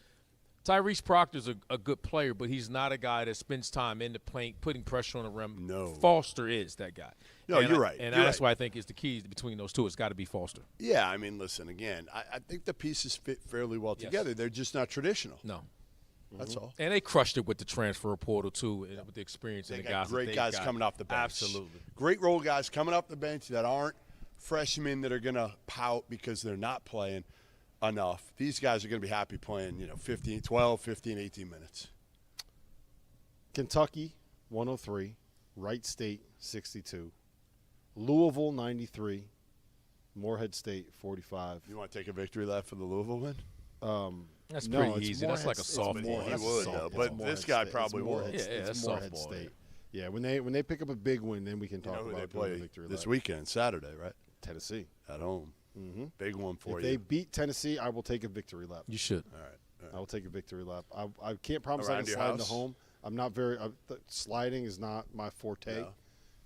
Speaker 2: Tyrese Proctor's a good player, but he's not a guy that spends time in the paint putting pressure on the rim.
Speaker 3: No.
Speaker 2: Foster is that guy.
Speaker 3: No, you're right.
Speaker 2: And
Speaker 3: You're
Speaker 2: that's
Speaker 3: right.
Speaker 2: why I think is the key between those two. It's got to be Foster.
Speaker 3: Yeah, I mean, listen, again, I think the pieces fit fairly well together. They're just not traditional.
Speaker 2: No.
Speaker 3: That's all.
Speaker 2: And they crushed it with the transfer portal, too, and with the experience and the guys.
Speaker 3: Great guys coming off the bench.
Speaker 2: Absolutely.
Speaker 3: Great role guys coming off the bench that aren't freshmen that are going to pout because they're not playing enough. These guys are going to be happy playing, 12, 15, 18 minutes.
Speaker 1: Kentucky, 103. Wright State, 62. Louisville, 93. Morehead State, 45.
Speaker 3: You want to take a victory lap for the Louisville win?
Speaker 2: That's
Speaker 1: No,
Speaker 2: pretty
Speaker 1: it's
Speaker 2: easy. That's like a
Speaker 1: Morehead
Speaker 2: softball.
Speaker 3: He would, though, but this guy probably will.
Speaker 2: Yeah, that's
Speaker 1: Morehead
Speaker 2: softball,
Speaker 1: State. Yeah, when they pick up a big win, then we can talk
Speaker 3: who
Speaker 1: about
Speaker 3: they play
Speaker 1: the victory
Speaker 3: this
Speaker 1: lap.
Speaker 3: weekend, Saturday, right?
Speaker 1: Tennessee.
Speaker 3: At home.
Speaker 1: Mm-hmm.
Speaker 3: Big one for
Speaker 1: if
Speaker 3: you.
Speaker 1: they beat Tennessee, I will take a victory lap.
Speaker 2: You should.
Speaker 3: All right.
Speaker 1: I will take a victory lap. I can't promise
Speaker 3: Around
Speaker 1: I can
Speaker 3: your
Speaker 1: slide into
Speaker 3: house?
Speaker 1: home. I'm not very sliding is not my forte,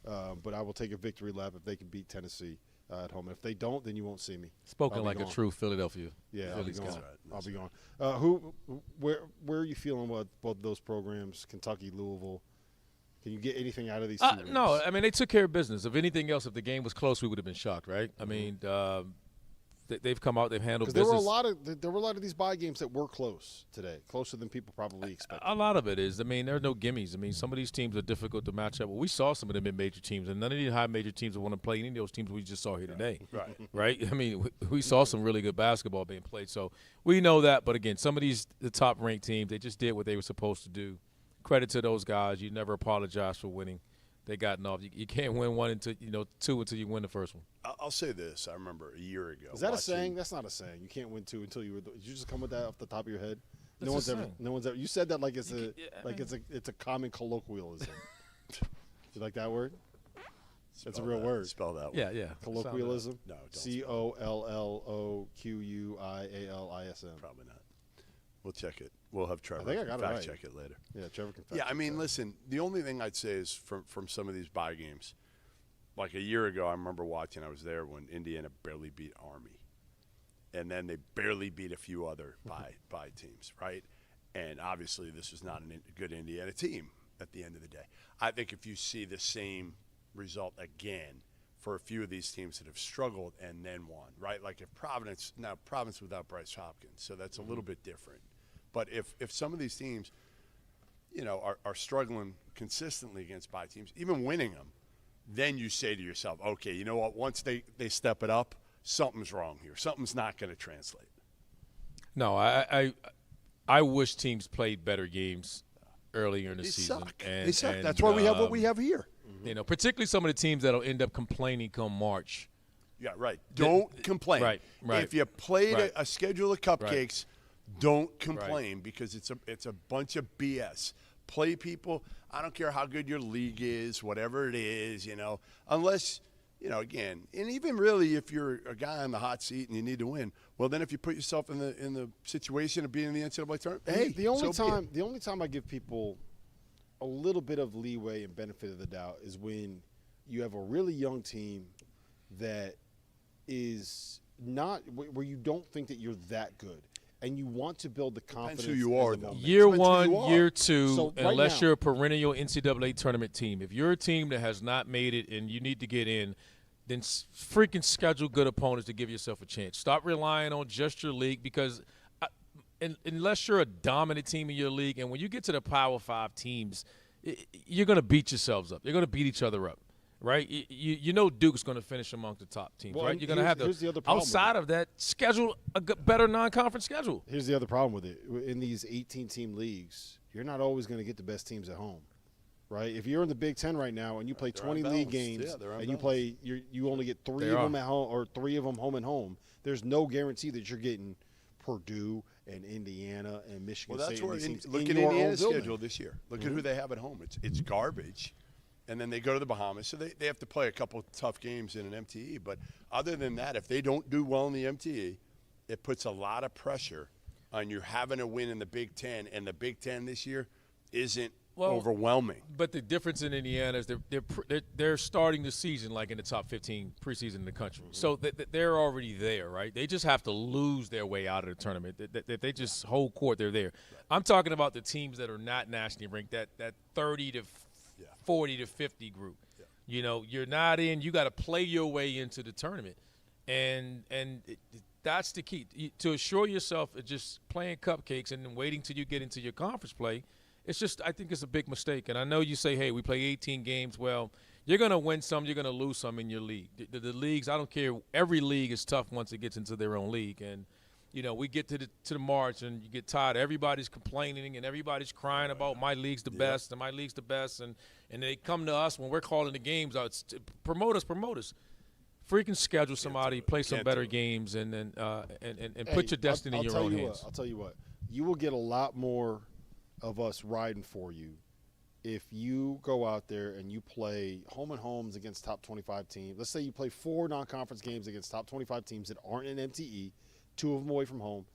Speaker 1: but I will take a victory lap if they can beat Tennessee at home. If they don't, then you won't see me.
Speaker 2: Spoken like a true Philadelphia.
Speaker 1: Yeah,
Speaker 2: Phillies guy.
Speaker 1: I'll be gone. Where are you feeling with both those programs? Kentucky, Louisville. Can you get anything out of these two games?
Speaker 2: No, I mean, they took care of business. If anything else, if the game was close, we would have been shocked, right? I mean, they've come out, they've handled business.
Speaker 1: There were a lot of these bye games that were close today, closer than people probably expected.
Speaker 2: A lot of it is. I mean, there are no gimmies. I mean, some of these teams are difficult to match up. Well, we saw some of the mid-major teams, and none of these high-major teams want to play any of those teams we just saw here today.
Speaker 3: Right.
Speaker 2: Right? I mean, we saw some really good basketball being played. So we know that. But, again, some of the top-ranked teams, they just did what they were supposed to do. Credit to those guys. You never apologize for winning. They gotten off. You can't win two until you win the first one.
Speaker 3: I'll say this. I remember a year ago.
Speaker 1: Is that a saying? That's not a saying. You can't win two until you were. Did you just come with that off the top of your head? No one's ever. You said that like it's a common colloquialism. You like that word? That's a real word.
Speaker 3: Spell that one.
Speaker 2: Yeah.
Speaker 1: Colloquialism.
Speaker 3: No, don't
Speaker 1: COLLOQUILISM.
Speaker 3: Probably not. We'll check it. We'll have Trevor
Speaker 1: I think I got it
Speaker 3: fact
Speaker 1: right.
Speaker 3: check it later.
Speaker 1: Yeah, Trevor can fact
Speaker 3: Yeah, I mean,
Speaker 1: check.
Speaker 3: listen, the only thing I'd say is from some of these bye games, like a year ago, I remember watching, I was there when Indiana barely beat Army. And then they barely beat a few other bye teams, right? And obviously this was not a good Indiana team at the end of the day. I think if you see the same result again for a few of these teams that have struggled and then won, right? Like if Providence without Bryce Hopkins, so that's a little bit different. But if some of these teams, are struggling consistently against bye teams, even winning them, then you say to yourself, okay, you know what? Once they step it up, something's wrong here. Something's not going to translate.
Speaker 2: No, I wish teams played better games earlier in the season.
Speaker 3: They suck. That's why we have what we have here.
Speaker 2: Particularly some of the teams that'll end up complaining come March.
Speaker 3: Yeah, right. Don't complain.
Speaker 2: Right.
Speaker 3: If you played a schedule of cupcakes, don't complain because it's a bunch of BS. Play people. I don't care how good your league is, whatever it is, unless, again, and even really if you're a guy on the hot seat and you need to win, well, then if you put yourself in the situation of being in the NCAA tournament, hey,
Speaker 1: the only time I give people a little bit of leeway and benefit of the doubt is when you have a really young team that is not where you don't think that you're that good. And you want to build the confidence.
Speaker 3: Depends who you are,
Speaker 1: in the
Speaker 3: though.
Speaker 1: moment.
Speaker 2: Year one, year two,
Speaker 1: So right
Speaker 2: unless
Speaker 1: now-
Speaker 2: you're a perennial NCAA tournament team. If you're a team that has not made it and you need to get in, then freaking schedule good opponents to give yourself a chance. Stop relying on just your league because unless you're a dominant team in your league, and when you get to the Power 5 teams, you're going to beat yourselves up. You're going to beat each other up. Right, Duke's going to finish among the top teams.
Speaker 1: Well,
Speaker 2: right, you're going to have
Speaker 1: here's the other problem
Speaker 2: outside of that schedule a better non-conference schedule.
Speaker 1: Here's the other problem with it. In these 18-team leagues, you're not always going to get the best teams at home, right? If you're in the Big Ten right now and you play 20 league games and you only get 3 of them at home or 3 of them home and home, there's no guarantee that you're getting Purdue and Indiana and Michigan
Speaker 3: Well, that's
Speaker 1: State.
Speaker 3: where
Speaker 1: Look
Speaker 3: look at Indiana's schedule this year. Look at who they have at home. It's garbage. And then they go to the Bahamas, so they have to play a couple tough games in an MTE. But other than that, if they don't do well in the MTE, it puts a lot of pressure on you having a win in the Big Ten. And the Big Ten this year isn't overwhelming.
Speaker 2: But the difference in Indiana is they're starting the season like in the top 15 preseason in the country. So they're already there, right? They just have to lose their way out of the tournament. If they just hold court, they're there. I'm talking about the teams that are not nationally ranked, that 30 to 40 to 50 group. You're not in. You got to play your way into the tournament, and that's the key. To assure yourself of just playing cupcakes and then waiting till you get into your conference play. It's just, I think it's a big mistake. And I know you say, hey, we play 18 games. Well, you're going to win some, you're going to lose some in your league. The leagues, I don't care. Every league is tough once it gets into their own league. And we get to the March and you get tired. Everybody's complaining and everybody's crying about my league's the best and my league's the best. And they come to us when we're calling the games out. It's promote us. Freaking schedule somebody, play some better games, and then put your destiny in your own hands.
Speaker 1: I'll tell you what. You will get a lot more of us riding for you if you go out there and you play home and homes against top 25 teams, let's say you play 4 non-conference games against top 25 teams that aren't in MTE, 2 of them away from home,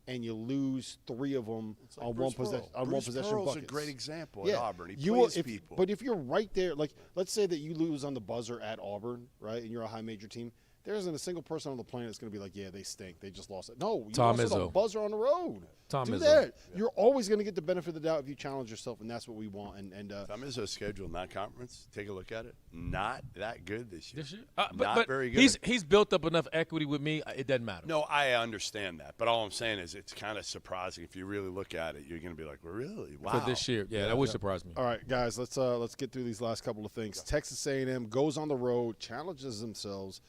Speaker 1: and you lose 3 of them
Speaker 3: Like
Speaker 1: on one possession
Speaker 3: Pearl's
Speaker 1: buckets.
Speaker 3: a great example at Auburn. He
Speaker 1: You
Speaker 3: plays
Speaker 1: will,
Speaker 3: people.
Speaker 1: But if you're right there, like let's say that you lose on the buzzer at Auburn, right, and you're a high major team, there isn't a single person on the planet that's going to be like, yeah, they stink. They just lost it. No, you
Speaker 2: Tom
Speaker 1: lost it on
Speaker 2: Izzo.
Speaker 1: the buzzer on the road.
Speaker 2: Tom
Speaker 1: Do
Speaker 2: Izzo.
Speaker 1: that. You're always going to get the benefit of the doubt if you challenge yourself, and that's what we want. And
Speaker 3: Tom Izzo's schedule, not conference. Take a look at it. Not that good this year.
Speaker 2: But
Speaker 3: very good.
Speaker 2: He's built up enough equity with me. It doesn't matter.
Speaker 3: No, I understand that. But all I'm saying is it's kind of surprising. If you really look at it, you're going to be like, well, really? Wow.
Speaker 2: For this year, that would surprise me.
Speaker 1: all right, guys, let's get through these last couple of things. Texas A&M goes on the road, challenges themselves.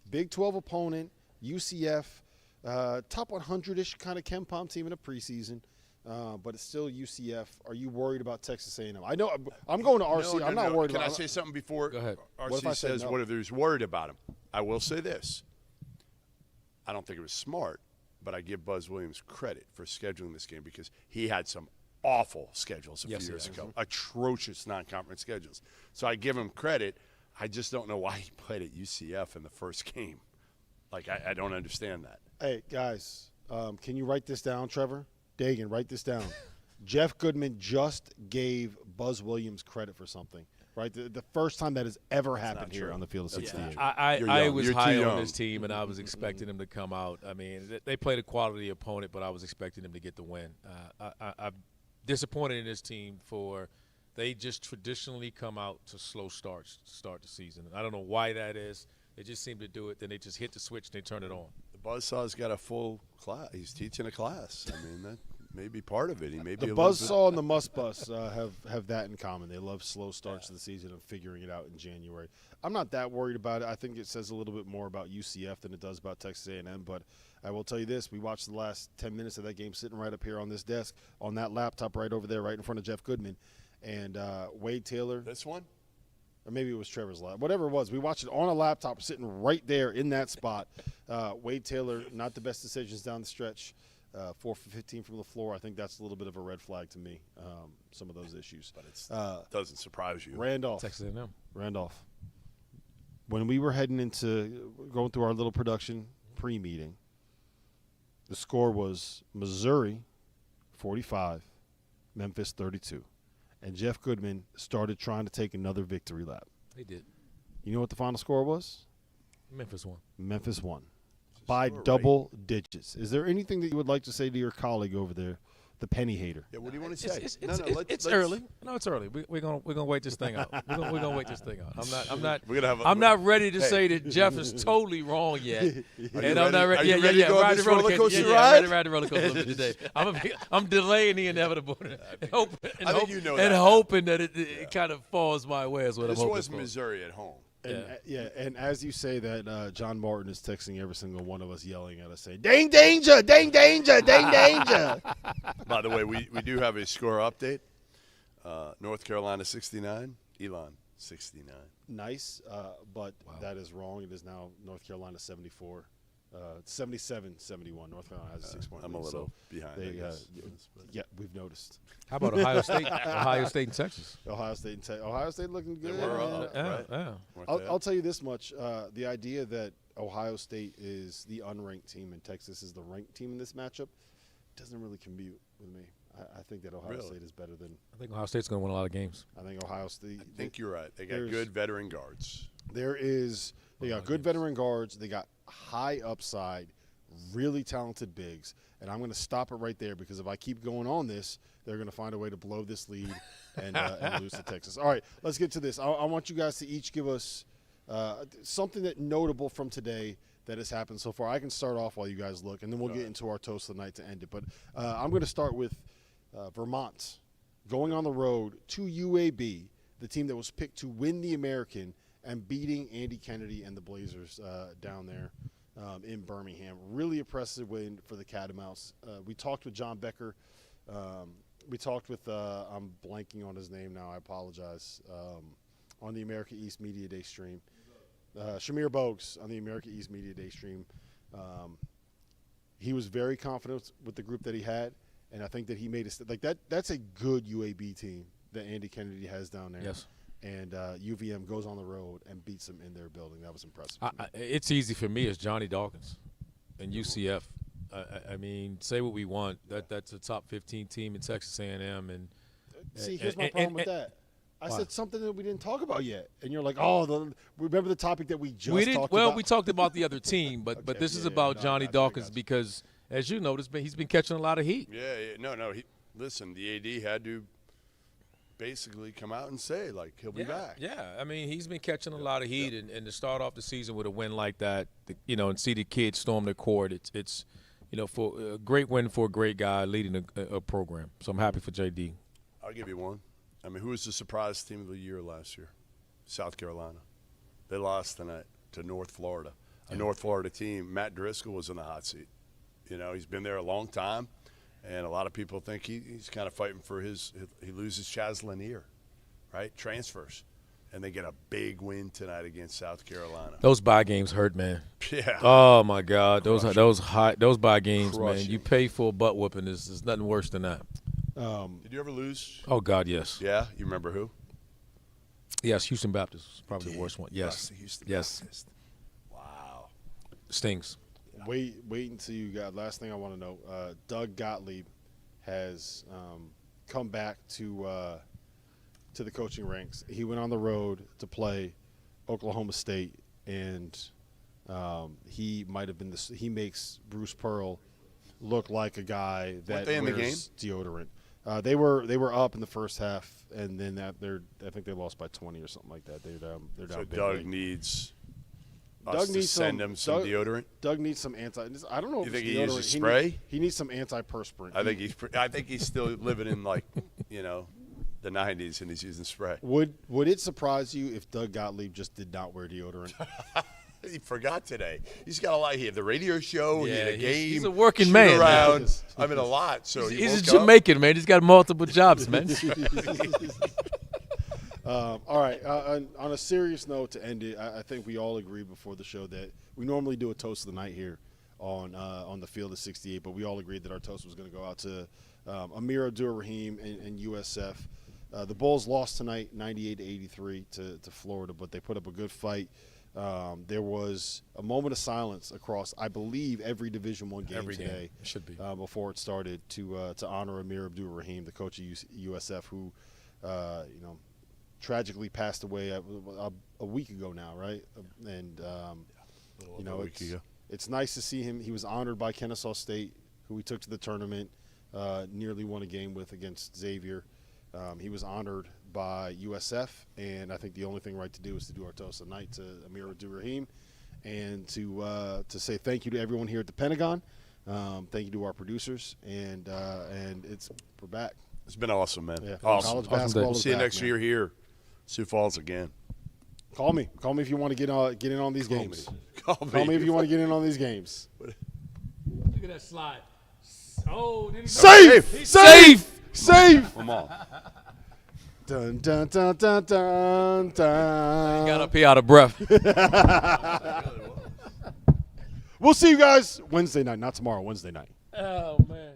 Speaker 1: Big 12 opponent, UCF, top 100-ish kind of Ken Pom team in the preseason. But it's still UCF. Are you worried about Texas A&M? I know I'm going to RC. I'm not worried
Speaker 3: Can
Speaker 1: about
Speaker 3: I say something before
Speaker 2: Go ahead.
Speaker 1: What if I
Speaker 3: RC
Speaker 1: say
Speaker 3: says
Speaker 1: no?
Speaker 3: what if he's worried about him? I will say this. I don't think it was smart, but I give Buzz Williams credit for scheduling this game because he had some awful schedules a few years ago, atrocious non-conference schedules. So I give him credit. I just don't know why he played at UCF in the first game. Like, I don't understand that.
Speaker 1: Hey, guys, can you write this down, Trevor? Dagan, write this down. Jeff Goodman just gave Buzz Williams credit for something, right? The first time that has ever happened here on the field of 68.
Speaker 2: I was
Speaker 3: You're
Speaker 2: high
Speaker 3: too
Speaker 2: on
Speaker 3: young.
Speaker 2: this team, and I was expecting him to come out. I mean, they played a quality opponent, but I was expecting him to get the win. I'm disappointed in this team for they just traditionally come out to slow starts to start the season. I don't know why that is. They just seem to do it. Then they just hit the switch and they turn it on.
Speaker 3: The Buzzsaw's got a full class. He's teaching a class. I mean, that may be part of it. He may be
Speaker 1: The
Speaker 3: a little bit-
Speaker 1: Buzzsaw and the Must Bus have that in common. They love slow starts to the season and figuring it out in January. I'm not that worried about it. I think it says a little bit more about UCF than it does about Texas A&M. But I will tell you this: we watched the last 10 minutes of that game sitting right up here on this desk, on that laptop right over there, right in front of Jeff Goodman, and Wade Taylor.
Speaker 3: This one?
Speaker 1: Or maybe it was Trevor's lap. Whatever it was, we watched it on a laptop sitting right there in that spot. Wade Taylor, not the best decisions down the stretch. 4 for 15 from the floor. I think that's a little bit of a red flag to me, some of those issues.
Speaker 3: But it doesn't surprise you.
Speaker 1: Randolph.
Speaker 2: Texas A&M.
Speaker 1: Randolph. When we were heading into going through our little production pre-meeting, the score was Missouri 45, Memphis 32. And Jeff Goodman started trying to take another victory lap.
Speaker 2: They did.
Speaker 1: You know what the final score was?
Speaker 2: Memphis won.
Speaker 1: Memphis won by double digits. Is there anything that you would like to say to your colleague over there, the penny hater?
Speaker 3: Yeah, what do you want to say?
Speaker 2: It's early. No, it's early. We're gonna wait this thing out. We're gonna wait this thing out. I'm not ready to say that Jeff is totally wrong yet. And I'm not ready.
Speaker 3: Are you ready to go on this roller coaster
Speaker 2: Yeah,
Speaker 3: ride?
Speaker 2: I'm ready to ride the roller coaster a little bit today. I'm delaying the inevitable and hoping that it kind of falls my way is what I'm
Speaker 3: This
Speaker 2: hoping
Speaker 3: was
Speaker 2: for.
Speaker 3: Missouri at home.
Speaker 1: And, and as you say that, John Martin is texting every single one of us, yelling at us, saying, "Dang danger, dang danger, dang danger."
Speaker 3: By the way, we do have a score update. North Carolina 69, Elon 69.
Speaker 1: Nice, but that is wrong. It is now North Carolina 74. 77-71. North Carolina has a 6-point
Speaker 3: I'm a
Speaker 1: lead,
Speaker 3: little
Speaker 1: so
Speaker 3: behind.
Speaker 1: they,
Speaker 3: I guess.
Speaker 1: yeah, we've noticed.
Speaker 2: How about Ohio State? Ohio State and Texas.
Speaker 1: Ohio State looking good.
Speaker 3: They were up, right?
Speaker 2: Yeah.
Speaker 1: I'll tell you this much: the idea that Ohio State is the unranked team and Texas is the ranked team in this matchup doesn't really commute with me. I think that Ohio State is better than.
Speaker 2: I think Ohio State's going to win a lot of games.
Speaker 1: I think Ohio State.
Speaker 3: I think you're right. They got good veteran guards.
Speaker 1: They got good veteran guards. They got high upside, really talented bigs. And I'm going to stop it right there because if I keep going on this, they're going to find a way to blow this lead and lose to Texas. All right, let's get to this. I want you guys to each give us something that notable from today that has happened so far. I can start off while you guys look, and then we'll get into our toast of the night to end it. But I'm going to start with Vermont going on the road to UAB, the team that was picked to win the American, and beating Andy Kennedy and the Blazers down there in Birmingham. Really impressive win for the Catamounts. We talked with John Becker. We talked with, I'm blanking on his name now, I apologize, on the America East Media Day stream. Shamir Bogues on the America East Media Day stream. He was very confident with the group that he had, and I think that he made a like that. That's a good UAB team that Andy Kennedy has down there.
Speaker 2: Yes.
Speaker 1: And UVM goes on the road and beats them in their building. That was impressive.
Speaker 2: It's easy for me as Johnny Dawkins and UCF. I mean, say what we want. That's a top 15 team in Texas A&M. And
Speaker 1: see, here's my problem with that. I said something that we didn't talk about yet, and you're like, remember the topic that we just talked about?
Speaker 2: Well, we talked about the other team, but this is about Johnny Dawkins because, as you know, he's been catching a lot of heat.
Speaker 3: Yeah. No. Listen, the AD had to basically come out and say, like, he'll be back.
Speaker 2: Yeah, I mean, he's been catching a lot of heat, and to start off the season with a win like that, and see the kids storm the court, it's for a great win for a great guy leading a program. So I'm happy for JD.
Speaker 3: I'll give you one. I mean, who was the surprise team of the year last year? South Carolina. They lost tonight to North Florida. A North Florida team. Matt Driscoll was in the hot seat. He's been there a long time, and a lot of people think he's kind of fighting for he loses Chaz Lanier, right? Transfers. And they get a big win tonight against South Carolina.
Speaker 2: Those bye games hurt, man.
Speaker 3: Yeah.
Speaker 2: Oh my God, those bye games, man.
Speaker 3: Crushing.
Speaker 2: You pay for a butt whooping. There's nothing worse than that.
Speaker 3: Did you ever lose?
Speaker 2: Oh God, yes.
Speaker 3: Yeah, you remember who?
Speaker 2: Yes, Houston Baptist was probably the worst one. Yes,
Speaker 3: Houston
Speaker 2: yes.
Speaker 3: Baptist. Wow.
Speaker 2: Stings.
Speaker 1: Wait until you got. Last thing I want to know. Doug Gottlieb has come back to the coaching ranks. He went on the road to play Oklahoma State, and he might have been he makes Bruce Pearl look like a guy that wears deodorant. They were up in the first half, and then I think they lost by 20 or something like that. They're down.
Speaker 3: So
Speaker 1: big
Speaker 3: Doug
Speaker 1: late.
Speaker 3: needs us to send him some deodorant.
Speaker 1: Doug needs some I don't know.
Speaker 3: You
Speaker 1: if
Speaker 3: think
Speaker 1: it's
Speaker 3: he
Speaker 1: deodorant.
Speaker 3: uses spray?
Speaker 1: He needs some antiperspirant.
Speaker 3: I think he's still living in the 90s, and he's using spray.
Speaker 1: Would it surprise you if Doug Gottlieb just did not wear deodorant?
Speaker 3: He forgot today. He's got a lot. He had the radio show. He had a game.
Speaker 2: He's a working man.
Speaker 3: Around. I mean, a lot. So
Speaker 2: he's a Jamaican, man. He's got multiple jobs, man.
Speaker 1: All right. On a serious note, to end it, I think we all agreed before the show that we normally do a toast of the night here on the field of 68, but we all agreed that our toast was going to go out to Amir Abdur-Rahim and USF. The Bulls lost tonight, 98-83 to Florida, but they put up a good fight. There was a moment of silence across, I believe, every Division I game today.
Speaker 2: Should be.
Speaker 1: Before it started to honor Amir Abdur-Rahim, the coach of USF, who tragically passed away a week ago now, right? And it's nice to see him. He was honored by Kennesaw State, who he took to the tournament, nearly won a game with against Xavier. He was honored by USF, and I think the only thing right to do is to do our toast tonight to Amir Abdur-Rahim, and to say thank you to everyone here at the Pentagon. Thank you to our producers, and we're back.
Speaker 3: It's been awesome, man.
Speaker 1: Yeah.
Speaker 3: Awesome.
Speaker 1: College basketball
Speaker 3: We'll
Speaker 1: is
Speaker 3: see you
Speaker 1: back,
Speaker 3: next year here, Sioux Falls again.
Speaker 1: Call me if you want to get in on these games.
Speaker 3: Call
Speaker 1: me if you want to get in on these games.
Speaker 2: Look at that slide. Oh,
Speaker 1: Safe.
Speaker 3: Come on.
Speaker 1: Dun dun dun dun dun dun.
Speaker 2: Got up here out of breath.
Speaker 1: We'll see you guys Wednesday night, not tomorrow. Wednesday night.
Speaker 2: Oh man.